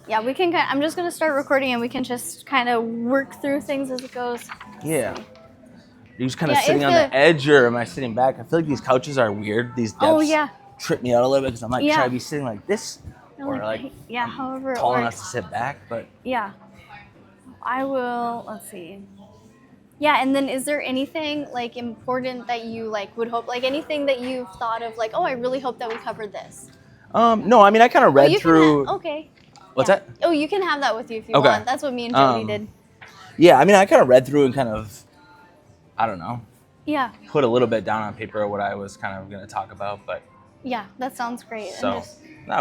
Yeah, we can. I'm just gonna start recording, and we can just kind of work through things as it goes. Yeah. Are you just kind of sitting on the edge, or am I sitting back? I feel like these couches are weird. These depths trip me out a little bit because I'm like, should I be sitting like this, or like however tall enough to sit back? But yeah, I will. Let's see. Yeah, and then is there anything like important that you like would hope, like anything that you've thought of, like, oh, I really hope that we covered this? No, I mean I kind of read through. Okay. What's that? Oh, you can have that with you if you want. That's what me and Jody did. Yeah, I mean I kind of read through and kind of, I don't know. Yeah. Put a little bit down on paper what I was kind of going to talk about, but. Yeah, that sounds great. So,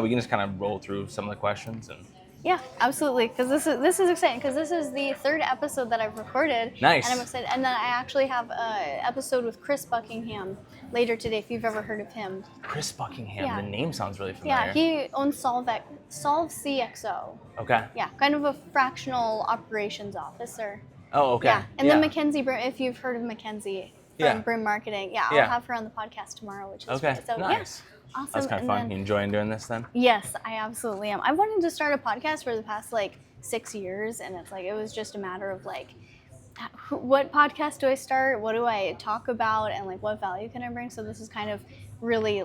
we can just kind of roll through some of the questions and. Yeah, absolutely. Because this is exciting. Because this is the third episode that I've recorded. Nice. And I'm excited. And then I actually have an episode with Chris Buckingham later today. If you've ever heard of him. Chris Buckingham. The name sounds really familiar. Yeah, he owns Solve CXO. Okay. Yeah, kind of a fractional operations officer. Oh, okay. Yeah, and then Mackenzie, if you've heard of Mackenzie from Brim Marketing, I'll have her on the podcast tomorrow, which is great. So, nice. Yeah. Awesome. That's kind of fun. You enjoying doing this then? Yes, I absolutely am. I wanted to start a podcast for the past 6 years, and it's it was just a matter of what podcast do I start? What do I talk about? And what value can I bring? So this is kind of really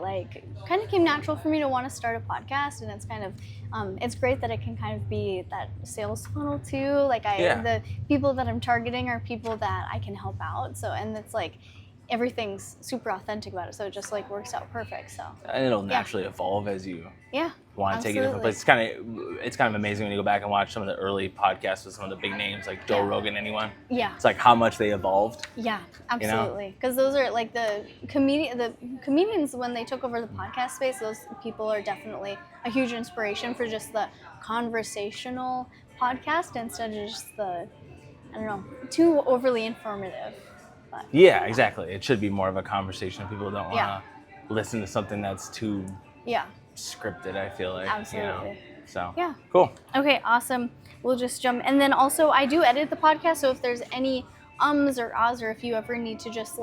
kind of came natural for me to want to start a podcast, and it's kind of it's great that it can kind of be that sales funnel too. The people that I'm targeting are people that I can help out. So and it's everything's super authentic about it, so it just works out perfect. So and it'll naturally evolve as you want to take it different places. It's kind of amazing when you go back and watch some of the early podcasts with some of the big names like Joe Rogan, anyone. Yeah, it's how much they evolved. Yeah, absolutely. Because those are the comedians when they took over the podcast space. Those people are definitely a huge inspiration for just the conversational podcast instead of just the too overly informative. Yeah, exactly. It should be more of a conversation. People don't want to listen to something that's too scripted, I feel like. Absolutely. So, cool. Okay, awesome. We'll just jump. And then also, I do edit the podcast, so if there's any ums or ahs, or if you ever need to just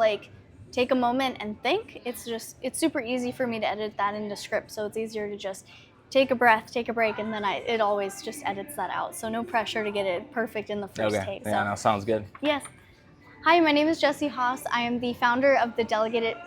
take a moment and think, it's super easy for me to edit that into script, so it's easier to just take a breath, take a break, and then it always just edits that out. So no pressure to get it perfect in the first take. Yeah, no, sounds good. Yes. Hi, my name is Jessie Haas. I am the founder of the Delegated...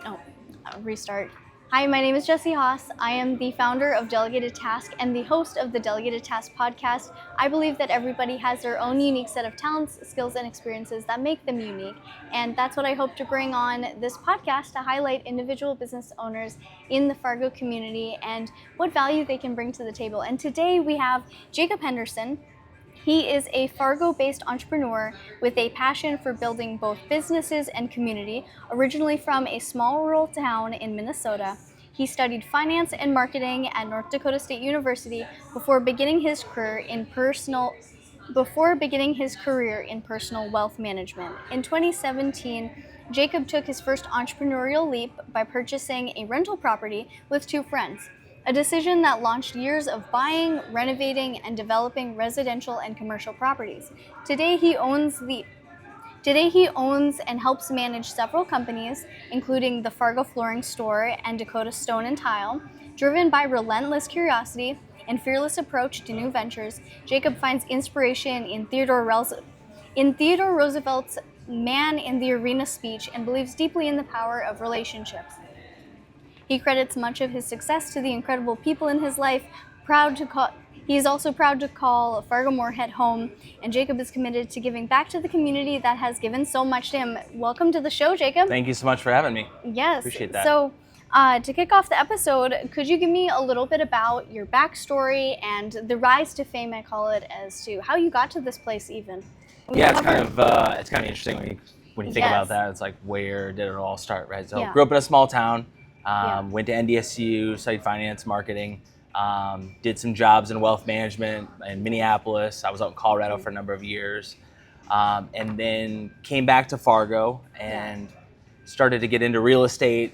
Hi, my name is Jessie Haas. I am the founder of Delegated Task and the host of the Delegated Task Podcast. I believe that everybody has their own unique set of talents, skills, and experiences that make them unique. And that's what I hope to bring on this podcast to highlight individual business owners in the Fargo community and what value they can bring to the table. And today we have Jacob Henderson. He is a Fargo-based entrepreneur with a passion for building both businesses and community. Originally from a small rural town in Minnesota, he studied finance and marketing at North Dakota State University before beginning his career in personal wealth management. In 2017, Jacob took his first entrepreneurial leap by purchasing a rental property with two friends. A decision that launched years of buying, renovating, and developing residential and commercial properties. Today he owns and helps manage several companies, including the Fargo Flooring Store and Dakota Stone and Tile. Driven by relentless curiosity and fearless approach to new ventures, Jacob finds inspiration in Theodore Roosevelt's "Man in the Arena" speech and believes deeply in the power of relationships. He credits much of his success to the incredible people in his life. He is also proud to call Fargo-Moorhead home, and Jacob is committed to giving back to the community that has given so much to him. Welcome to the show, Jacob. Thank you so much for having me. Yes. Appreciate that. So, to kick off the episode, could you give me a little bit about your backstory and the rise to fame, I call it, as to how you got to this place even? Yeah, it's kind of interesting when you think about that. It's where did it all start, right? So, grew up in a small town. Went to NDSU, studied finance, marketing, did some jobs in wealth management in Minneapolis. I was out in Colorado for a number of years, and then came back to Fargo and started to get into real estate.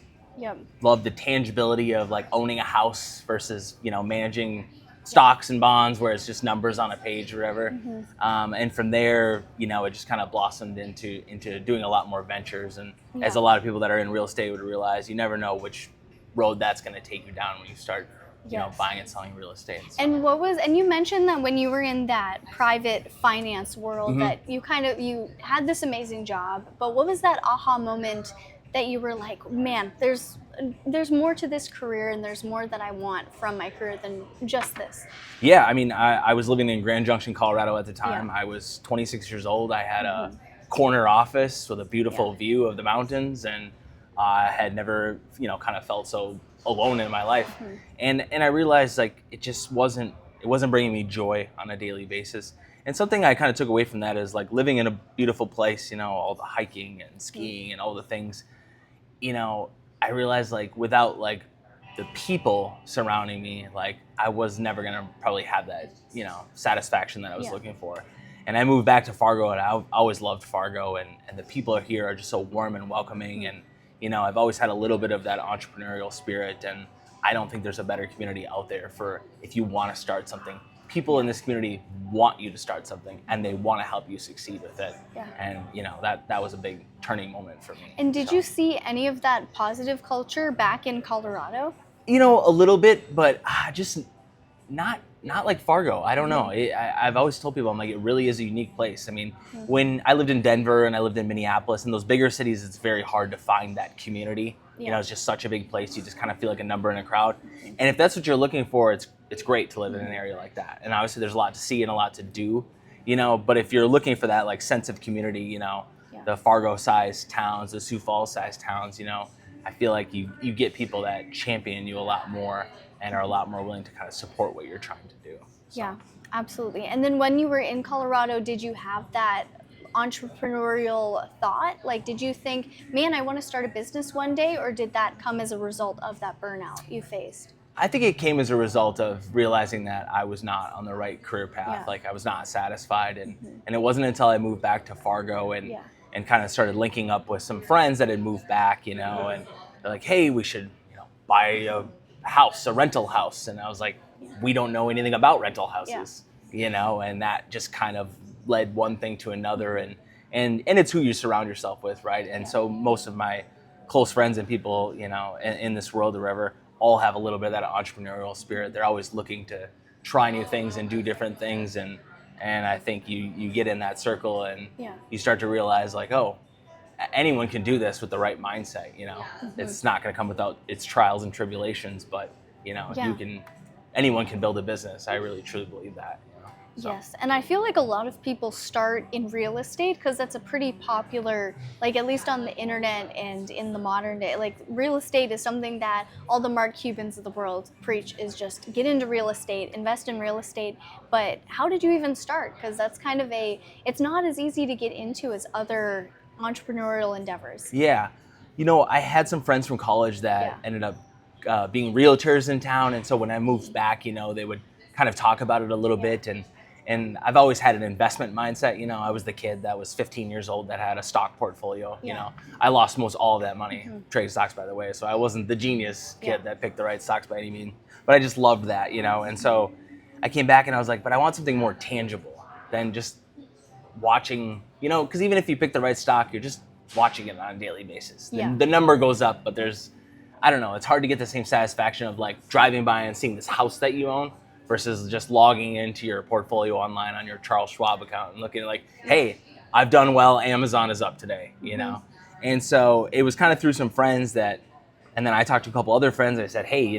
Loved the tangibility of owning a house versus managing stocks and bonds where it's just numbers on a page or whatever. And from there, it just kind of blossomed into doing a lot more ventures. And as a lot of people that are in real estate would realize, you never know which road that's going to take you down when you start buying and selling real estate. So. And you mentioned that when you were in that private finance world that you had this amazing job, but what was that aha moment that you were like, man, there's more to this career and there's more that I want from my career than just this? Yeah, I mean, I was living in Grand Junction, Colorado at the time. I was 26 years old. I had a corner office with a beautiful view of the mountains, and I had never, kind of felt so alone in my life. And I realized like it wasn't bringing me joy on a daily basis. And something I kind of took away from that is like living in a beautiful place, all the hiking and skiing and all the things, I realized like without like the people surrounding me, like I was never gonna probably have that, satisfaction that I was looking for. And I moved back to Fargo, and I always loved Fargo, and the people here are just so warm and welcoming. And, I've always had a little bit of that entrepreneurial spirit, and I don't think there's a better community out there for if you want to start something. People in this community want you to start something, and they want to help you succeed with it. And that was a big turning moment for me. And did you see any of that positive culture back in Colorado? A little bit, but just not like Fargo. I don't know. I've always told people, I'm like, it really is a unique place. I mean, when I lived in Denver and I lived in Minneapolis, in those bigger cities, it's very hard to find that community. It's just such a big place. You just kind of feel like a number in a crowd. And if that's what you're looking for, it's great to live in an area like that. And obviously there's a lot to see and a lot to do, but if you're looking for that like sense of community, the Fargo-sized towns, the Sioux Falls-sized towns, I feel like you get people that champion you a lot more and are a lot more willing to kind of support what you're trying to do. So. Yeah, absolutely. And then when you were in Colorado, did you have that entrepreneurial thought? Like, did you think, man, I want to start a business one day, or did that come as a result of that burnout you faced? I think it came as a result of realizing that I was not on the right career path. Like I was not satisfied. And it wasn't until I moved back to Fargo and kind of started linking up with some friends that had moved back, and they're like, hey, we should, buy a house, a rental house. And I was like, we don't know anything about rental houses, and that just kind of led one thing to another. And it's who you surround yourself with, right? And so most of my close friends and people, in this world or wherever, all have a little bit of that entrepreneurial spirit. They're always looking to try new things and do different things. And I think you get in that circle and you start to realize like, oh, anyone can do this with the right mindset. It's not going to come without its trials and tribulations, but anyone can build a business. I really truly believe that. So. Yes, and I feel like a lot of people start in real estate because that's a pretty popular, like at least on the internet and in the modern day, like real estate is something that all the Mark Cubans of the world preach is just get into real estate, invest in real estate. But how did you even start? Because that's kind of it's not as easy to get into as other entrepreneurial endeavors. Yeah, I had some friends from college that ended up being realtors in town, and so when I moved back, they would kind of talk about it a little bit, and I've always had an investment mindset. I was the kid that was 15 years old that had a stock portfolio. I lost most all of that money trading stocks, by the way, so I wasn't the genius kid that picked the right stocks by any means, but I just loved that, and so I came back and I was like, but I want something more tangible than just watching, because even if you pick the right stock, you're just watching it on a daily basis. The number goes up, but I don't know, it's hard to get the same satisfaction of like driving by and seeing this house that you own versus just logging into your portfolio online on your Charles Schwab account and looking like, hey, I've done well, Amazon is up today, And so it was kind of through some friends and then I talked to a couple other friends and I said, hey,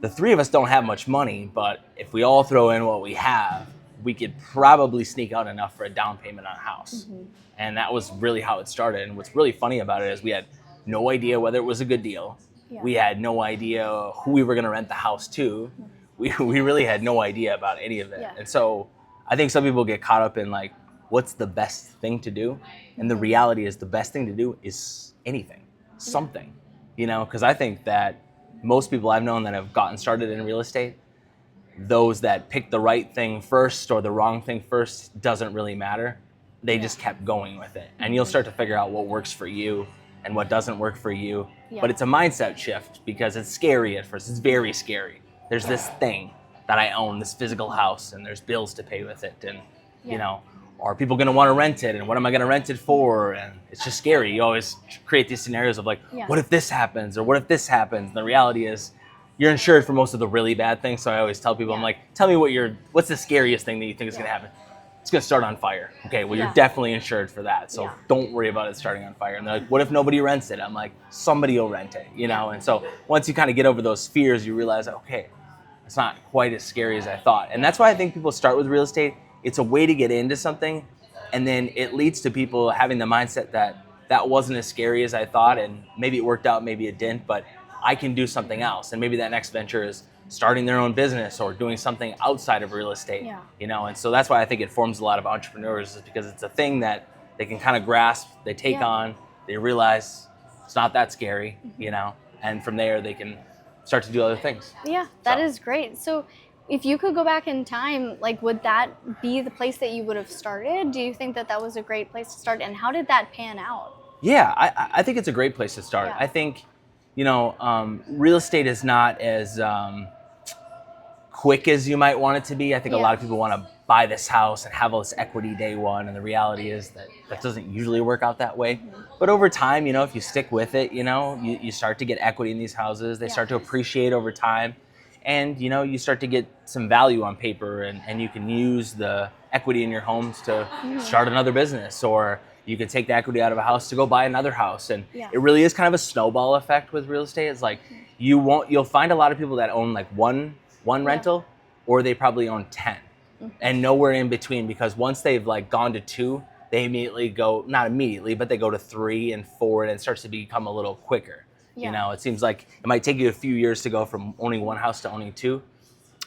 the three of us don't have much money, but if we all throw in what we have, we could probably sneak out enough for a down payment on a house. And that was really how it started. And what's really funny about it is we had no idea whether it was a good deal. We had no idea who we were going to rent the house to. We really had no idea about any of it. And so I think some people get caught up in like, what's the best thing to do? And the reality is the best thing to do is anything, something, because I think that most people I've known that have gotten started in real estate, those that pick the right thing first or the wrong thing first doesn't really matter. They just kept going with it. And you'll start to figure out what works for you and what doesn't work for you. But it's a mindset shift because it's scary at first. It's very scary. There's this thing that I own, this physical house, and there's bills to pay with it. And, are people going to want to rent it? And what am I going to rent it for? And it's just scary. You always create these scenarios of like, what if this happens? Or what if this happens? And the reality is you're insured for most of the really bad things. So I always tell people, I'm like, tell me what's the scariest thing that you think is going to happen? It's going to start on fire. Okay, well, you're definitely insured for that. So don't worry about it starting on fire. And they're like, what if nobody rents it? I'm like, somebody will rent it, you know? And so once you kind of get over those fears, you realize, okay, it's not quite as scary as I thought. And that's why I think people start with real estate. It's a way to get into something. And then it leads to people having the mindset that wasn't as scary as I thought. And maybe it worked out, maybe it didn't, but I can do something else. And maybe that next venture is starting their own business or doing something outside of real estate, you know? And so that's why I think it forms a lot of entrepreneurs, is because it's a thing that they can kind of grasp, they take on, they realize it's not that scary, you know? And from there they can start to do other things. Yeah, that is great. So if you could go back in time, like, would that be the place that you would have started? Do you think that was a great place to start? And how did that pan out? Yeah, I think it's a great place to start. I think, you know, real estate is not as quick as you might want it to be. I think a lot of people want to buy this house and have all this equity day one, and the reality is that doesn't usually work out that way. But over time, you know, if you stick with it, you know, you start to get equity in these houses. They start to appreciate over time, and, you know, you start to get some value on paper, and you can use the equity in your homes to start another business, or you can take the equity out of a house to go buy another house. And it really is kind of a snowball effect with real estate. It's like you'll find a lot of people that own like one rental, or they probably own 10, and nowhere in between, because once they've like gone to 2, they immediately go, not immediately, but they go to 3 and 4, and it starts to become a little quicker. You know, it seems like it might take you a few years to go from owning 1 house to owning 2,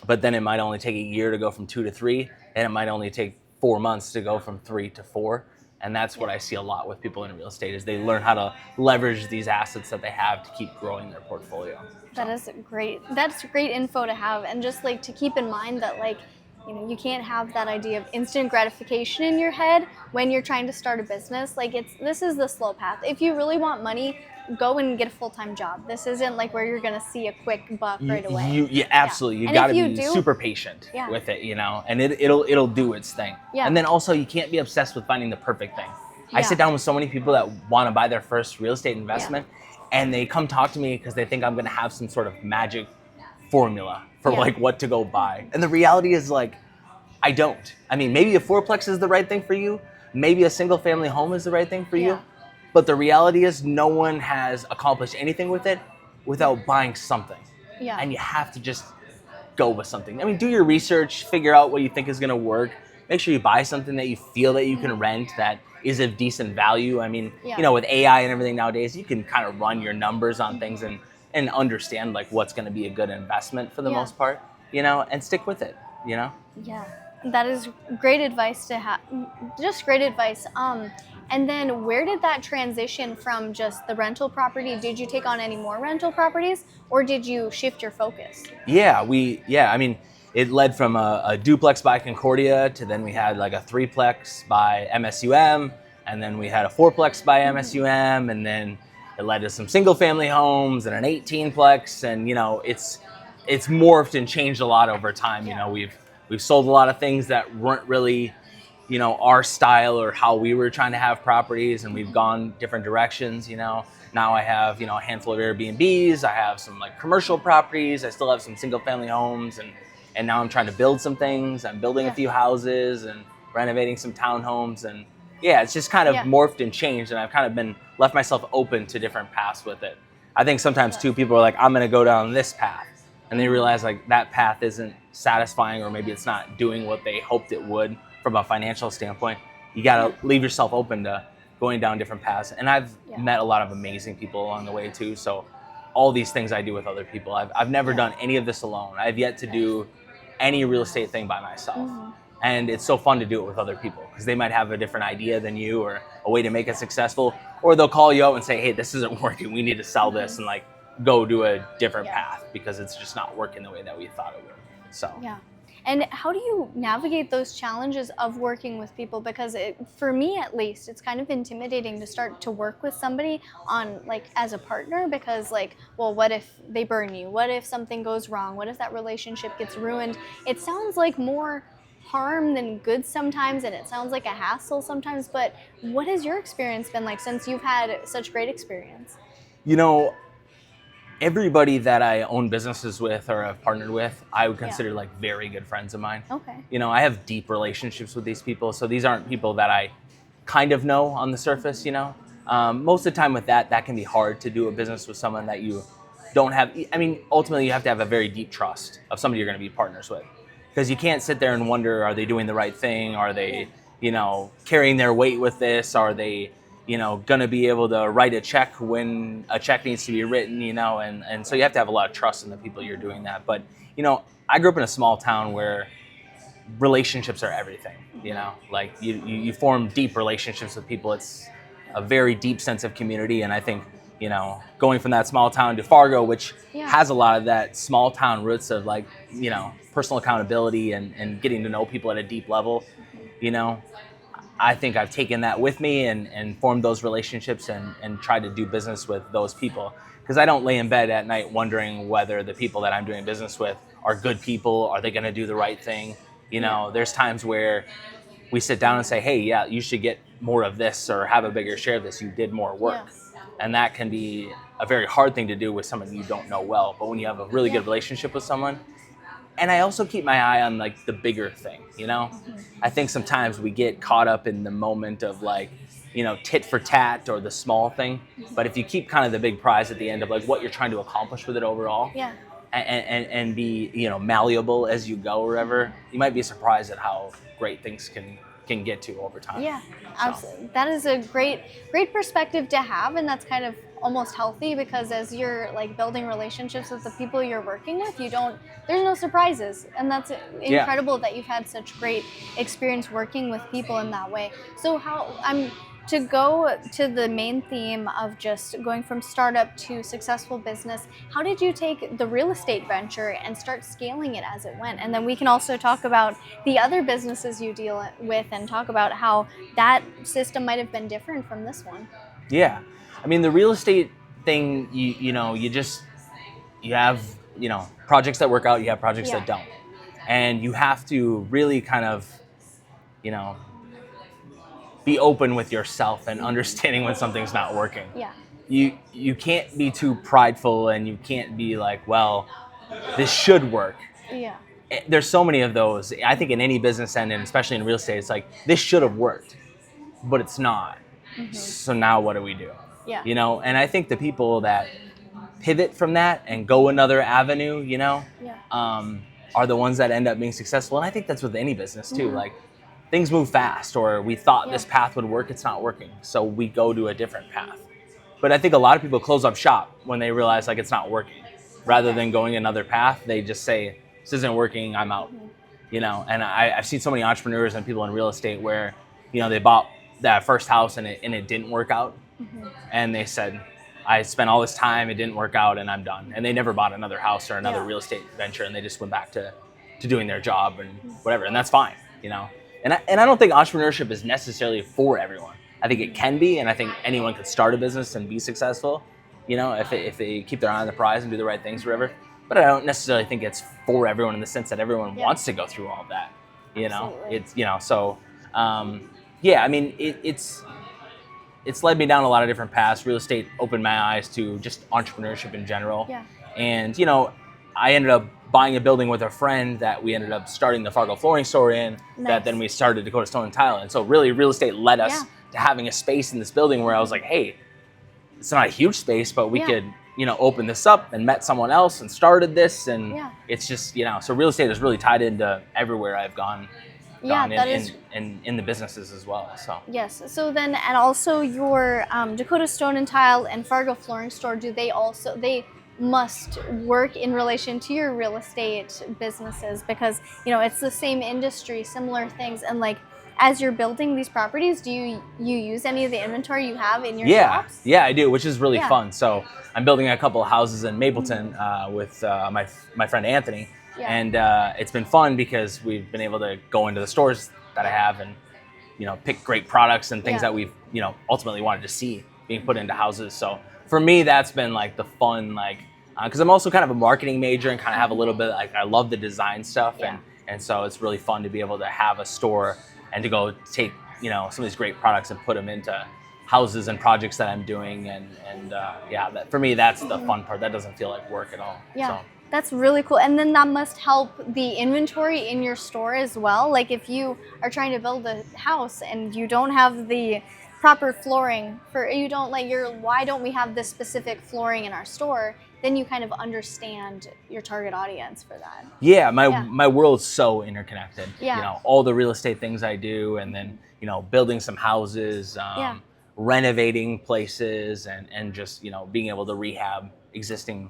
but then it might only take a year to go from 2 to 3, and it might only take 4 months to go from 3 to 4. And that's what I see a lot with people in real estate, is they learn how to leverage these assets that they have to keep growing their portfolio. That is great. That's great info to have. And just like to keep in mind that, like, you know, you can't have that idea of instant gratification in your head when you're trying to start a business. Like, this is the slow path. If you really want money, go and get a full-time job. This isn't like where you're going to see a quick buck right away. Absolutely. You got to be super patient with it, you know, and it'll do its thing. And then also, you can't be obsessed with finding the perfect thing. I sit down with so many people that want to buy their first real estate investment, and they come talk to me because they think I'm going to have some sort of magic formula for like what to go buy. And the reality is, like, I don't. I mean, maybe a fourplex is the right thing for you. Maybe a single family home is the right thing for you. But the reality is, no one has accomplished anything with it without buying something. And you have to just go with something. I mean, do your research, figure out what you think is going to work. Make sure you buy something that you feel that you can rent that is of decent value. I mean, you know, with AI and everything nowadays, you can kind of run your numbers on things and understand like what's going to be a good investment for the most part, you know, and stick with it, you know? Yeah, that is great advice to have. Just great advice. And then where did that transition from just the rental property? Did you take on any more rental properties, or did you shift your focus? I mean, it led from a duplex by Concordia to then we had like a 3plex by MSUM, and then we had a 4plex by MSUM, and then it led to some single family homes and an 18plex. And, you know, it's morphed and changed a lot over time. You know, we've sold a lot of things that weren't really, you know, our style or how we were trying to have properties, and we've gone different directions, you know. Now I have, you know, a handful of Airbnbs, I have some like commercial properties, I still have some single family homes, and now I'm trying to build some things. I'm building a few houses and renovating some townhomes, and it's just kind of morphed and changed, and I've kind of been left myself open to different paths with it. I think sometimes too, people are like, I'm gonna go down this path, and they realize like that path isn't satisfying, or maybe it's not doing what they hoped it would from a financial standpoint. You gotta leave yourself open to going down different paths. And I've met a lot of amazing people along the way too. So all these things I do with other people. I've never done any of this alone. I've yet to do any real estate thing by myself. And it's so fun to do it with other people, because they might have a different idea than you, or a way to make it successful, or they'll call you out and say, hey, this isn't working, we need to sell this, and like go do a different path because it's just not working the way that we thought it would. So And how do you navigate those challenges of working with people? Because for me, at least, it's kind of intimidating to start to work with somebody on, like, as a partner, because, like, well, what if they burn you? What if something goes wrong? What if that relationship gets ruined? It sounds like more harm than good sometimes, and it sounds like a hassle sometimes, but what has your experience been like since you've had such great experience? You know, everybody that I own businesses with or have partnered with, I would consider like very good friends of mine. Okay. You know, I have deep relationships with these people. So these aren't people that I kind of know on the surface, you know. Most of the time with that can be hard to do a business with someone that you don't have. I mean, ultimately you have to have a very deep trust of somebody you're going to be partners with. Because you can't sit there and wonder, are they doing the right thing? Are they, you know, carrying their weight with this? Are they, you know, going to be able to write a check when a check needs to be written, you know? And so you have to have a lot of trust in the people you're doing that. But, you know, I grew up in a small town where relationships are everything, you know? Like you form deep relationships with people. It's a very deep sense of community. And I think, you know, going from that small town to Fargo, which has a lot of that small town roots of like, you know, personal accountability and getting to know people at a deep level, you know, I think I've taken that with me and formed those relationships and tried to do business with those people. Because I don't lay in bed at night wondering whether the people that I'm doing business with are good people. Are they going to do the right thing? You know, there's times where we sit down and say, hey, yeah, you should get more of this or have a bigger share of this. You did more work. And that can be a very hard thing to do with someone you don't know well. But when you have a really good relationship with someone, and I also keep my eye on like the bigger thing, you know? I think sometimes we get caught up in the moment of like, you know, tit for tat or the small thing. But if you keep kind of the big prize at the end of like what you're trying to accomplish with it overall, and be, you know, malleable as you go wherever, you might be surprised at how great things can get to over time. Yeah, absolutely. That is a great perspective to have, and that's kind of almost healthy because as you're like building relationships with the people you're working with, there's no surprises, and that's incredible that you've had such great experience working with people in that way. So to go to the main theme of just going from startup to successful business, how did you take the real estate venture and start scaling it as it went? And then we can also talk about the other businesses you deal with and talk about how that system might have been different from this one. Yeah. I mean, the real estate thing, you have, you know, projects that work out, you have projects that don't. And you have to really kind of, you know, be open with yourself and understanding when something's not working. Yeah. You can't be too prideful and you can't be like, well, this should work. Yeah. There's so many of those. I think in any business and especially in real estate, it's like, this should have worked, but it's not. So now what do we do? Yeah. You know, and I think the people that pivot from that and go another avenue, you know, are the ones that end up being successful. And I think that's with any business too. Like, things move fast, or we thought this path would work, it's not working. So we go to a different path. But I think a lot of people close up shop when they realize like it's not working. Rather than going another path, they just say, this isn't working, I'm out. You know, and I've seen so many entrepreneurs and people in real estate where, you know, they bought that first house and it didn't work out. And they said, I spent all this time, it didn't work out, and I'm done. And they never bought another house or another real estate venture, and they just went back to doing their job and whatever, and that's fine, you know. And I don't think entrepreneurship is necessarily for everyone. I think it can be, and I think anyone could start a business and be successful, you know, if they keep their eye on the prize and do the right things, whatever. But I don't necessarily think it's for everyone in the sense that everyone wants to go through all of that, you know. It's, you know, so yeah, I mean, it's led me down a lot of different paths. Real estate opened my eyes to just entrepreneurship in general. Yeah. And, you know, I ended up buying a building with a friend that we ended up starting the Fargo Flooring Store in, that then we started Dakota Stone and Tile. And so really real estate led us to having a space in this building where I was like, hey, it's not a huge space, but we could, you know, open this up, and met someone else and started this. And it's just, you know, so real estate is really tied into everywhere I've gone. In the businesses as well. So yes. So then, and also your Dakota Stone and Tile and Fargo Flooring Store, they must work in relation to your real estate businesses, because, you know, it's the same industry, similar things. And like, as you're building these properties, do you use any of the inventory you have in your shops? Yeah, I do, which is really fun. So I'm building a couple of houses in Mapleton with my friend Anthony. And it's been fun because we've been able to go into the stores that I have and, you know, pick great products and things that we've, you know, ultimately wanted to see being put into houses. So for me, that's been like the fun, like, because I'm also kind of a marketing major and kind of have a little bit, like, I love the design stuff. And so it's really fun to be able to have a store and to go take, you know, some of these great products and put them into houses and projects that I'm doing, and that, for me, that's the fun part. That doesn't feel like work at all. Yeah. So. That's really cool. And then that must help the inventory in your store as well. Like if you are trying to build a house and you don't have the proper flooring why don't we have this specific flooring in our store? Then you kind of understand your target audience for that. Yeah, my world's so interconnected. Yeah. All the real estate things I do, and then, building some houses, renovating places, and just, being able to rehab existing,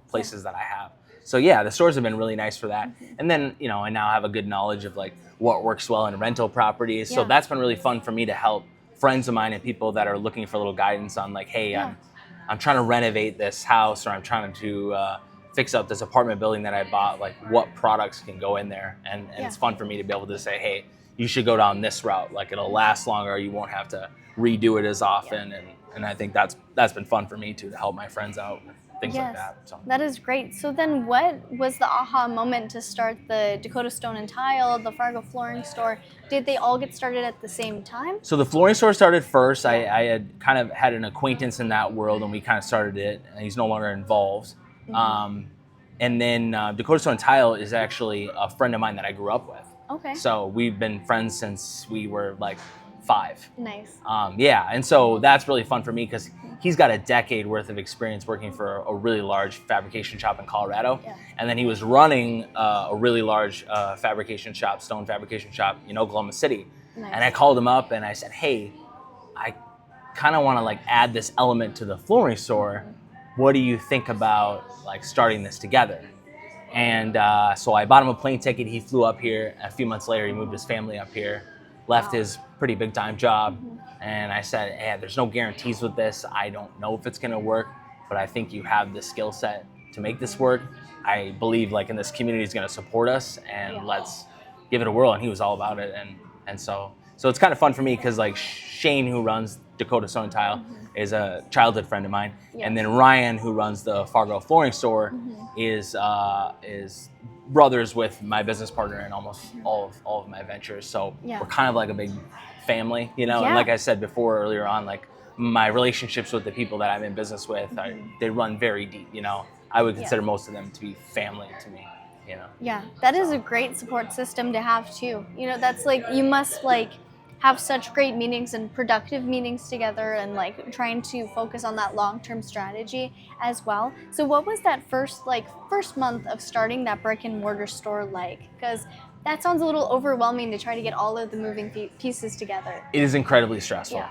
places that I have. So yeah, the stores have been really nice for that. And then, I now have a good knowledge of like what works well in rental properties. So that's been really fun for me to help friends of mine and people that are looking for a little guidance on like, hey, I'm trying to renovate this house, or I'm trying to fix up this apartment building that I bought, like what products can go in there. And it's fun for me to be able to say, hey, you should go down this route. Like it'll last longer. You won't have to redo it as often. And I think that's been fun for me too, to help my friends out. Things like that. So. That is great. So then what was the aha moment to start the Dakota Stone and Tile, the Fargo Flooring Store? Did they all get started at the same time? So the flooring store started first. I had kind of had an acquaintance in that world, and we kind of started it, and he's no longer involved. And then Dakota Stone and Tile is actually a friend of mine that I grew up with. Okay. So we've been friends since we were like 5. Nice. And so that's really fun for me because he's got a decade worth of experience working for a really large fabrication shop in Colorado. Yeah. And then he was running a really large fabrication shop, stone fabrication shop in Oklahoma City. Nice. And I called him up and I said, hey, I kind of want to like add this element to the flooring store. What do you think about like starting this together? And so I bought him a plane ticket. He flew up here. A few months later, he moved his family up here, left his pretty big time job. And I said, hey, there's no guarantees with this. I don't know if it's going to work, but I think you have the skill set to make this work. I believe like in this community is going to support us, and let's give it a whirl. And he was all about it. And so it's kind of fun for me because like Shane, who runs Dakota Stone and Tile, is a childhood friend of mine. And then Ryan, who runs the Fargo Flooring Store, is brothers with my business partner in almost all of my ventures. So we're kind of like a big family, And like I said before earlier on, like my relationships with the people that I'm in business with, they run very deep, I would consider most of them to be family to me, Yeah, that is a great support system to have too. That's like, you must like have such great meetings and productive meetings together, and like trying to focus on that long-term strategy as well. So what was that first month of starting that brick and mortar store like? Because that sounds a little overwhelming to try to get all of the moving pieces together. It is incredibly stressful.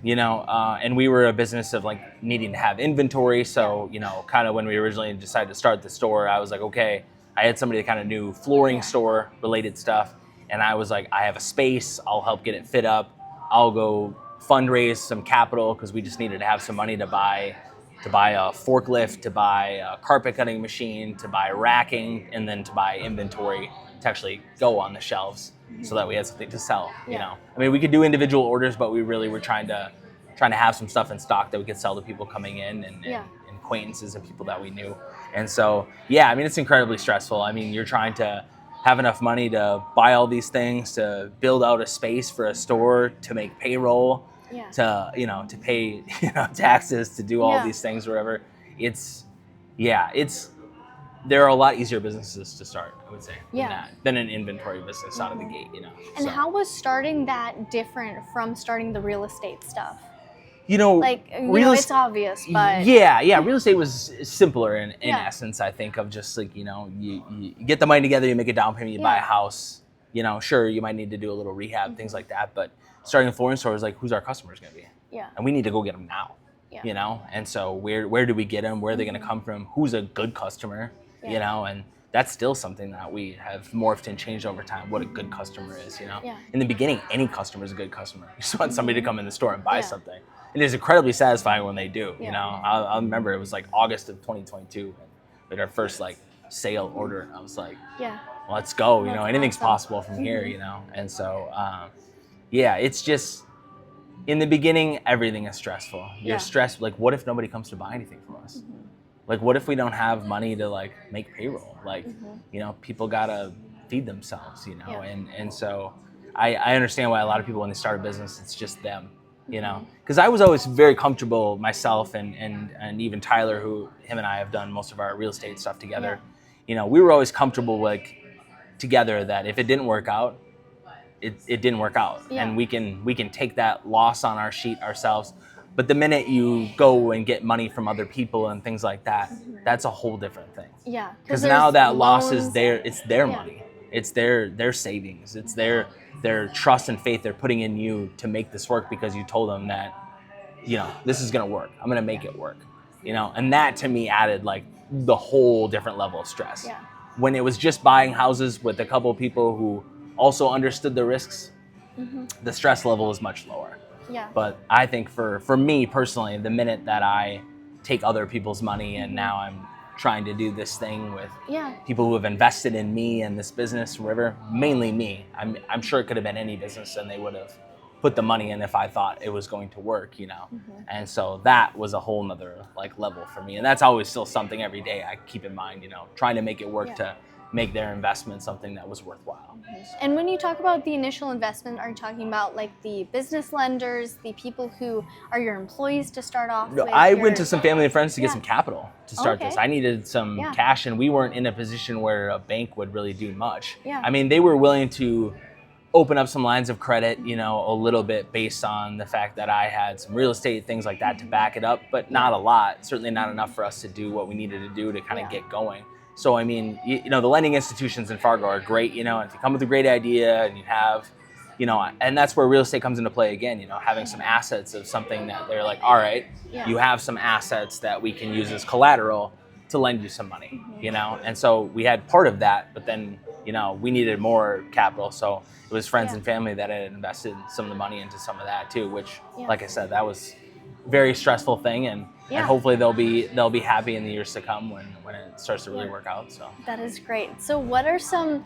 And we were a business of like needing to have inventory. So, kind of when we originally decided to start the store, I was like, okay, I had somebody that kind of knew flooring store related stuff. And I was like, I have a space, I'll help get it fit up. I'll go fundraise some capital because we just needed to have some money to buy a forklift, to buy a carpet cutting machine, to buy racking, and then to buy inventory to actually go on the shelves so that we had something to sell. I mean, we could do individual orders, but we really were trying to have some stuff in stock that we could sell to people coming in and acquaintances and people that we knew. And so, I mean, it's incredibly stressful. I mean, you're trying to have enough money to buy all these things, to build out a space for a store, to make payroll, to pay taxes, to do all these things, whatever. There are a lot easier businesses to start, I would say, than an inventory business out of the gate, And how was starting that different from starting the real estate stuff? It's obvious, but real estate was simpler in essence, I think, of just like, you get the money together, you make a down payment, you buy a house, sure, you might need to do a little rehab, things like that, but starting a flooring store is like, who's our customers going to be? And we need to go get them now, and so where do we get them? Where are they going to come from? Who's a good customer? And that's still something that we have morphed and changed over time, what a good customer is, In the beginning, any customer is a good customer. You just want somebody to come in the store and buy something. It is incredibly satisfying when they do, I remember it was like August of 2022, we had our first like sale order, and I was like, let's go, anything's possible from here, And so, it's just, in the beginning, everything is stressful. You're stressed, like, what if nobody comes to buy anything from us? Like, what if we don't have money to like make payroll? Like, people gotta feed themselves, and so I understand why a lot of people, when they start a business, it's just them. you know, because I was always very comfortable myself and even Tyler, who him and I have done most of our real estate stuff together. You know, we were always comfortable like together that if it didn't work out, it didn't work out, and we can take that loss on our sheet ourselves. But the minute you go and get money from other people and things like that, that's a whole different thing. Yeah, because now that loss is there, it's their money, it's their savings, it's their trust and faith they're putting in you to make this work because you told them that, you know, this is gonna work. I'm gonna make it work. You know, and that to me added like the whole different level of stress. Yeah. When it was just buying houses with a couple of people who also understood the risks, the stress level is much lower. Yeah. But I think for me personally, the minute that I take other people's money and now I'm trying to do this thing with people who have invested in me and this business, whatever, mainly me. I'm sure it could have been any business and they would have put the money in if I thought it was going to work, you know. And so that was a whole nother like level for me. And that's always still something every day I keep in mind, you know, trying to make it work to make their investment something that was worthwhile. And when you talk about the initial investment, are you talking about like the business lenders, the people who are your employees to start off with? I went to some family and friends to get some capital to start this. I needed some cash, and we weren't in a position where a bank would really do much. I mean, they were willing to open up some lines of credit, you know, a little bit based on the fact that I had some real estate, things like that to back it up, but not a lot, certainly not enough for us to do what we needed to do to kind of get going. So, I mean, you know, the lending institutions in Fargo are great, you know, and if you come with a great idea and you have, you know, and that's where real estate comes into play again, you know, having some assets of something that they're like, all right, you have some assets that we can use as collateral to lend you some money, you know? And so we had part of that, but then, you know, we needed more capital. So it was friends and family that had invested some of the money into some of that too, which, like I said, that was a very stressful thing. And hopefully they'll be happy in the years to come when it starts to really work out. So that is great. So what are some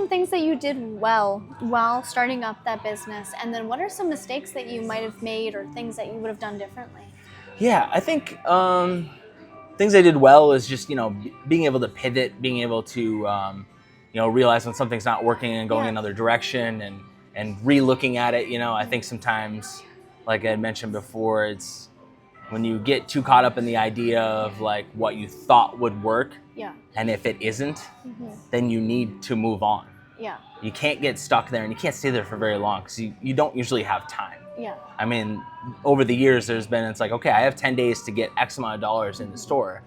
things that you did well while starting up that business, and then what are some mistakes that you might have made or things that you would have done differently? Yeah, I think things I did well is just, you know, being able to pivot, being able to you know, realize when something's not working and going another direction and re-looking at it. You know, I think sometimes, like I had mentioned before, it's when you get too caught up in the idea of like what you thought would work, and if it isn't, then you need to move on. You can't get stuck there, and you can't stay there for very long because you don't usually have time. I mean, over the years, it's like, okay, I have 10 days to get X amount of dollars in the store.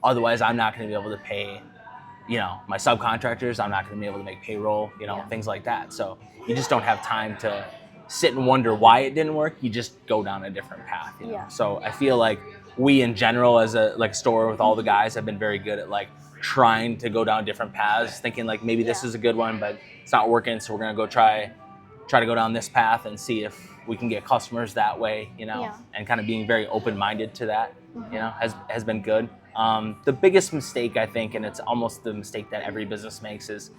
Otherwise, I'm not going to be able to pay, you know, my subcontractors. I'm not going to be able to make payroll, you know, things like that. So you just don't have time to sit and wonder why it didn't work. You just go down a different path. You know? So I feel like we in general as a like store with all the guys have been very good at like trying to go down different paths, thinking like maybe this is a good one, but it's not working. So we're going to go try to go down this path and see if we can get customers that way, you know, and kind of being very open-minded to that, you know, has been good. The biggest mistake, I think, and it's almost the mistake that every business makes, is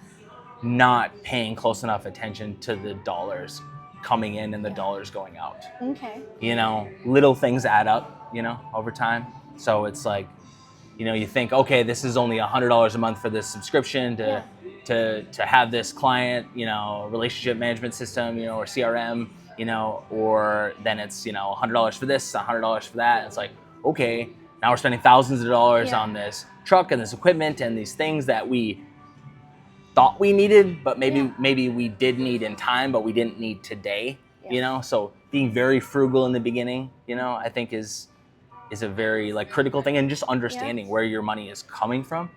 not paying close enough attention to the dollars coming in and the dollars going out. You know, little things add up, you know, over time. So it's like, you know, you think, okay, this is only $100 a month for this subscription to have this client, you know, relationship management system, you know, or CRM, you know, or then it's, you know, $100 for this, $100 for that. It's like, okay, now we're spending thousands of dollars on this truck and this equipment and these things that we thought we needed, but maybe we did need in time, but we didn't need today, you know? So being very frugal in the beginning, you know, I think is a very like critical thing, and just understanding where your money is coming from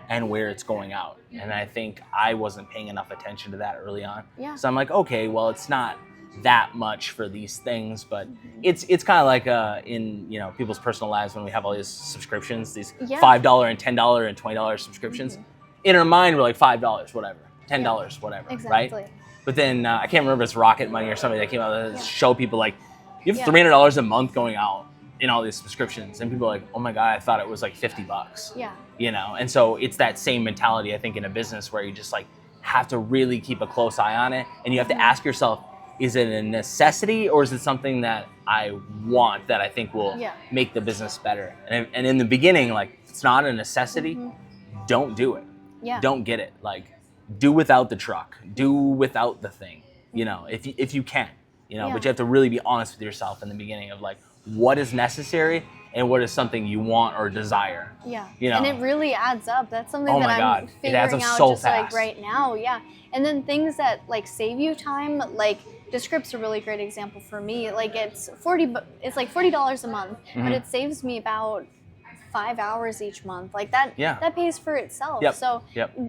and where it's going out. And I think I wasn't paying enough attention to that early on. So I'm like, okay, well, it's not that much for these things, but it's kind of like in, you know, people's personal lives when we have all these subscriptions, these $5 and $10 and $20 subscriptions. In our mind, we're like $5, whatever, $10, whatever, right? But then I can't remember if it's Rocket Money or somebody that came out to show people like, you have $300 a month going out in all these subscriptions, and people are like, oh my God, I thought it was like $50. You know, and so it's that same mentality, I think, in a business where you just like have to really keep a close eye on it, and you have to ask yourself, is it a necessity or is it something that I want that I think will make the business better? And in the beginning, like, if it's not a necessity, don't do it. Don't get it. Like, do without the truck, do without the thing, you know, if you can. but you have to really be honest with yourself in the beginning of like what is necessary and what is something you want or desire. Yeah. And it really adds up. That's something that I'm figuring out so just fast. like right now. Yeah. And then things that like save you time, like Descript's a really great example for me. Like it's like $40 a month, but it saves me about 5 hours each month. Like that pays for itself. So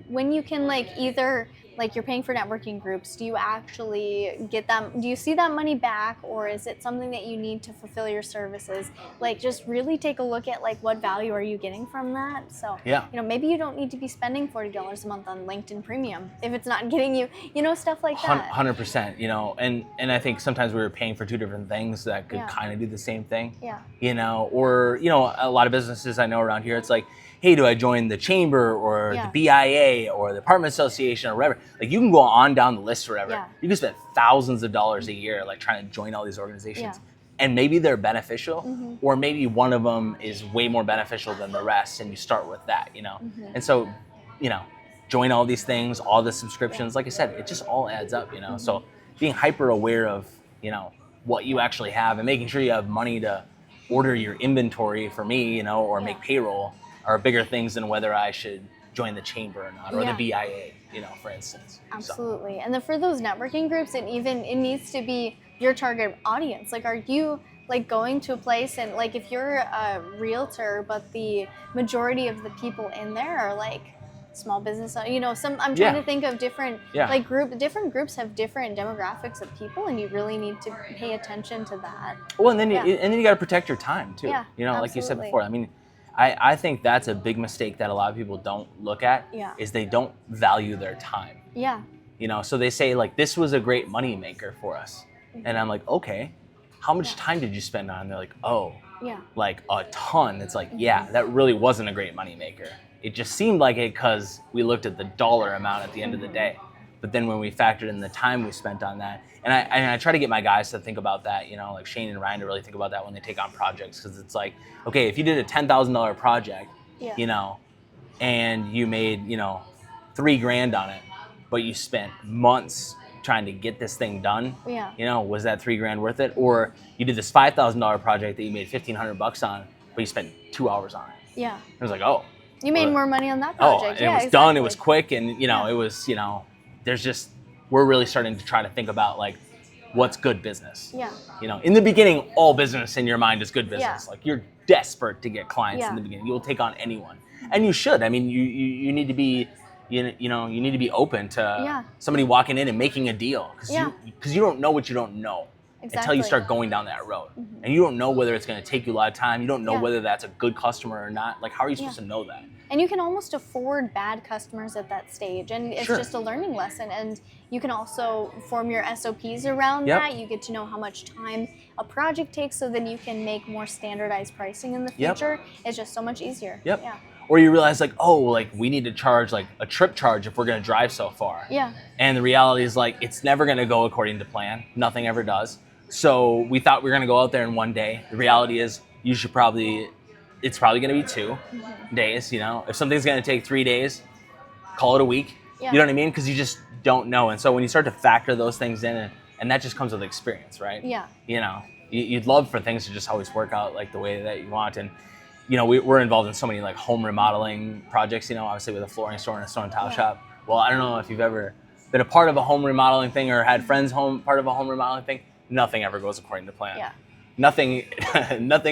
when you can like either like you're paying for networking groups, do you actually get them? Do you see that money back, or is it something that you need to fulfill your services? Like just really take a look at like what value are you getting from that. So maybe you don't need to be spending $40 a month on LinkedIn Premium if it's not getting you, stuff like that. 100%, and I think sometimes we were paying for two different things that could kind of do the same thing. Or a lot of businesses I know around here, it's like, hey, do I join the chamber or the BIA or the apartment association or whatever? Like you can go on down the list or whatever. You can spend thousands of dollars a year like trying to join all these organizations. And maybe they're beneficial, or maybe one of them is way more beneficial than the rest, and you start with that, And so, join all these things, all the subscriptions. Like I said, it just all adds up, So being hyper aware of, what you actually have and making sure you have money to order your inventory for me, or make payroll are bigger things than whether I should join the chamber or not, or the BIA, for instance. Absolutely. So. And then for those networking groups, it needs to be your target audience. Like, are you like going to a place and like if you're a realtor, but the majority of the people in there are like small business, I'm trying to think of different different groups have different demographics of people, and you really need to pay attention to that. Well, and then you got to protect your time too. Like you said before. I mean, I think that's a big mistake that a lot of people don't look at. Is they don't value their time. So they say like this was a great money maker for us, and I'm like, okay, how much time did you spend on it? They're like, oh, like a ton. It's like, that really wasn't a great money maker. It just seemed like it because we looked at the dollar amount at the end of the day. But then when we factored in the time we spent on that, and I try to get my guys to think about that, like Shane and Ryan to really think about that when they take on projects, because it's like, okay, if you did a $10,000 project, and you made, $3,000 on it, but you spent months trying to get this thing done, was that $3,000 worth it? Or you did this $5,000 project that you made $1,500 on, but you spent 2 hours on it. It was like, oh. You made more money on that project. And it was done, it was quick, and, it was, there's just, we're really starting to try to think about, like, what's good business. In the beginning, all business in your mind is good business. Like, you're desperate to get clients in the beginning. You'll take on anyone. And you should. I mean, you need to be, you need to be open to somebody walking in and making a deal. Because you don't know what you don't know. Until you start going down that road. And you don't know whether it's going to take you a lot of time. You don't know whether that's a good customer or not. Like, how are you supposed to know that? And you can almost afford bad customers at that stage. And it's just a learning lesson. And you can also form your SOPs around that. You get to know how much time a project takes, so then you can make more standardized pricing in the future. It's just so much easier. Or you realize like, oh, like we need to charge like a trip charge if we're going to drive so far. And the reality is like, it's never going to go according to plan. Nothing ever does. So we thought we were going to go out there in one day. The reality is it's probably going to be 2 days. If something's going to take 3 days, call it a week. You know what I mean? Because you just don't know. And so when you start to factor those things in, and that just comes with experience, right? You'd love for things to just always work out like the way that you want. And, we're involved in so many like home remodeling projects, obviously with a flooring store and a stone and tile shop. Well, I don't know if you've ever been a part of a home remodeling thing or had friends part of a home remodeling thing. Nothing ever goes according to plan. Nothing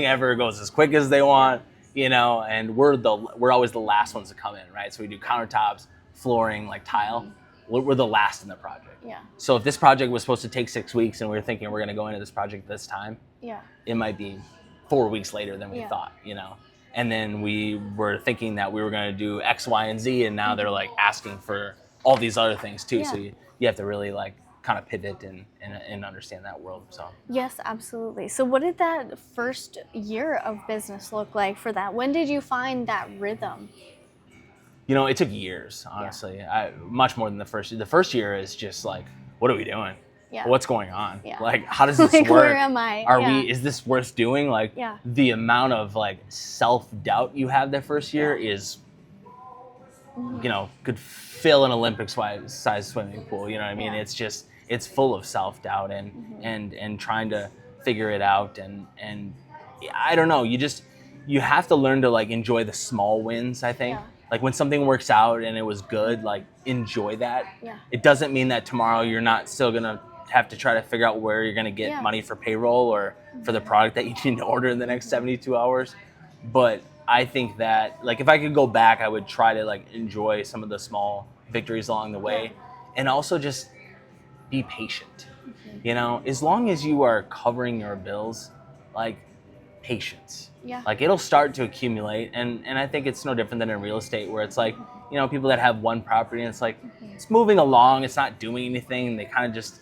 ever goes as quick as they want, and we're always the last ones to come in, right? So we do countertops, flooring, like tile. We're the last in the project. So if this project was supposed to take 6 weeks and we were thinking we're going to go into this project this time, it might be 4 weeks later than we thought, And then we were thinking that we were going to do X, Y, and Z, and now they're like asking for all these other things too. So you have to really like kind of pivot and understand that world. So yes, absolutely. So what did that first year of business look like for that? When did you find that rhythm? It took years, honestly. Much more than the first year. The first year is just like, what are we doing? What's going on? Like, how does this like, work? Where am I? Is this worth doing? Like, the amount of like self-doubt you have that first year is, could fill an Olympic size swimming pool. You know what I mean? It's just, it's full of self-doubt and trying to figure it out. And I don't know, you have to learn to like enjoy the small wins, I think. Like when something works out and it was good, like enjoy that. It doesn't mean that tomorrow you're not still gonna have to try to figure out where you're gonna get money for payroll or for the product that you need to order in the next 72 hours. But I think that like if I could go back, I would try to like enjoy some of the small victories along the way, and also just be patient. You know, as long as you are covering your bills, like patience. Like it'll start to accumulate, and I think it's no different than in real estate where it's like, you know, people that have one property and it's like it's moving along, it's not doing anything, and they kind of just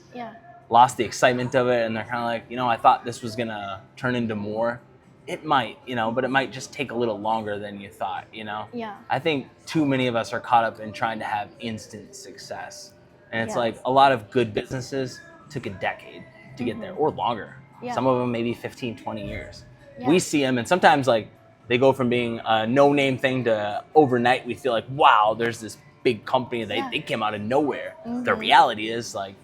lost the excitement of it, and they're kind of like, you know, I thought this was gonna turn into more. It might, you know, but it might just take a little longer than you thought, you know? I think too many of us are caught up in trying to have instant success. And it's like a lot of good businesses took a decade to get there or longer. Some of them maybe 15, 20 years. We see them, and sometimes like they go from being a no-name thing to overnight we feel like, wow, there's this big company, they came out of nowhere. The reality is like,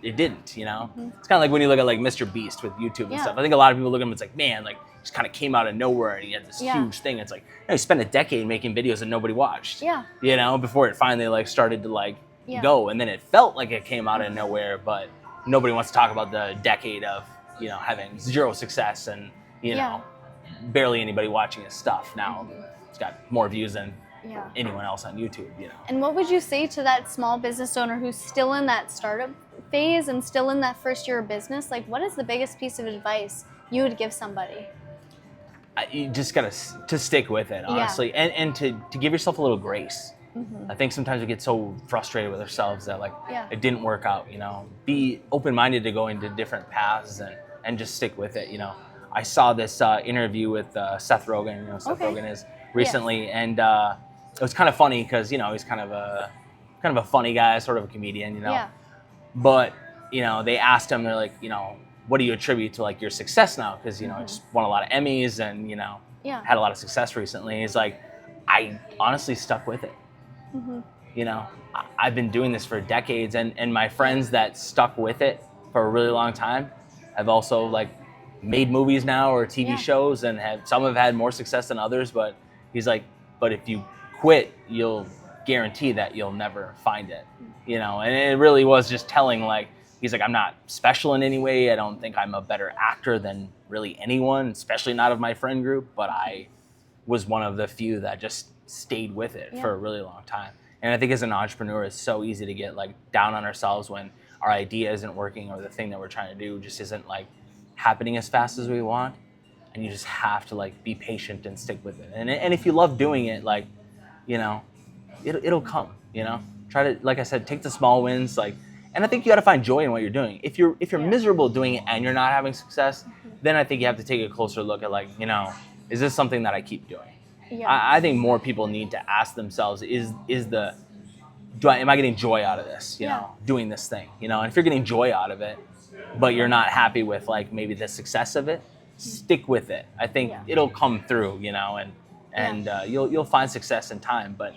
it didn't, you know? It's kind of like when you look at like Mr. Beast with YouTube and stuff. I think a lot of people look at him, it's like, man, like just kind of came out of nowhere and he had this huge thing. It's like, you know, he spent a decade making videos that nobody watched, you know, before it finally like started to like go. And then it felt like it came out of nowhere, but nobody wants to talk about the decade of, you know, having zero success and, you know, barely anybody watching his stuff. Now it's got more views than anyone else on YouTube, you know. And what would you say to that small business owner who's still in that startup phase and still in that first year of business? Like, what is the biggest piece of advice you would give somebody? You just gotta to stick with it, honestly, and to give yourself a little grace. I think sometimes we get so frustrated with ourselves that like it didn't work out, you know. Be open-minded to going to different paths and just stick with it, you know. I saw this interview with Seth Rogen, you know, Seth Rogen is recently, and it was kind of funny because, you know, he's kind of a funny guy, sort of a comedian, you know. But, you know, they asked him, they're like, you know, what do you attribute to like your success now? Because, you know, I just won a lot of Emmys and, you know, had a lot of success recently. He's like, I honestly stuck with it. You know, I've been doing this for decades, and my friends that stuck with it for a really long time have also like made movies now or TV shows, and some have had more success than others. But he's like, but if you quit, you'll guarantee that you'll never find it, you know. And it really was just telling, like, he's like, I'm not special in any way. I don't think I'm a better actor than really anyone, especially not of my friend group, but I was one of the few that just stayed with it for a really long time. And I think as an entrepreneur, it's so easy to get like down on ourselves when our idea isn't working or the thing that we're trying to do just isn't like happening as fast as we want. And you just have to like be patient and stick with it. And if you love doing it, like, you know, it'll come, you know. Try to, like I said, take the small wins, like, and I think you got to find joy in what you're doing. If you're miserable doing it and you're not having success, then I think you have to take a closer look at, like, you know, is this something that I keep doing? I think more people need to ask themselves, am I getting joy out of this, you know, doing this thing, you know? And if you're getting joy out of it, but you're not happy with like maybe the success of it, stick with it. I think it'll come through, you know, and you'll find success in time. But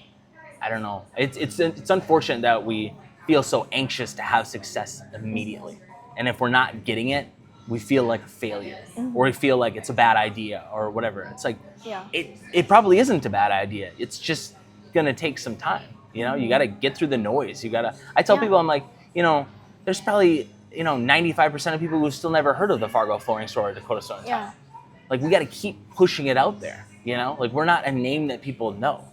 I don't know. It's unfortunate that we feel so anxious to have success immediately, and if we're not getting it, we feel like a failure, or we feel like it's a bad idea or whatever. It's like it probably isn't a bad idea. It's just gonna take some time. You know, you got to get through the noise. I tell people, I'm like, you know, there's probably, you know, 95% of people who've still never heard of the Fargo Flooring Store or Dakota Stone and Tile. Like, we got to keep pushing it out there, you know? Like, we're not a name that people know.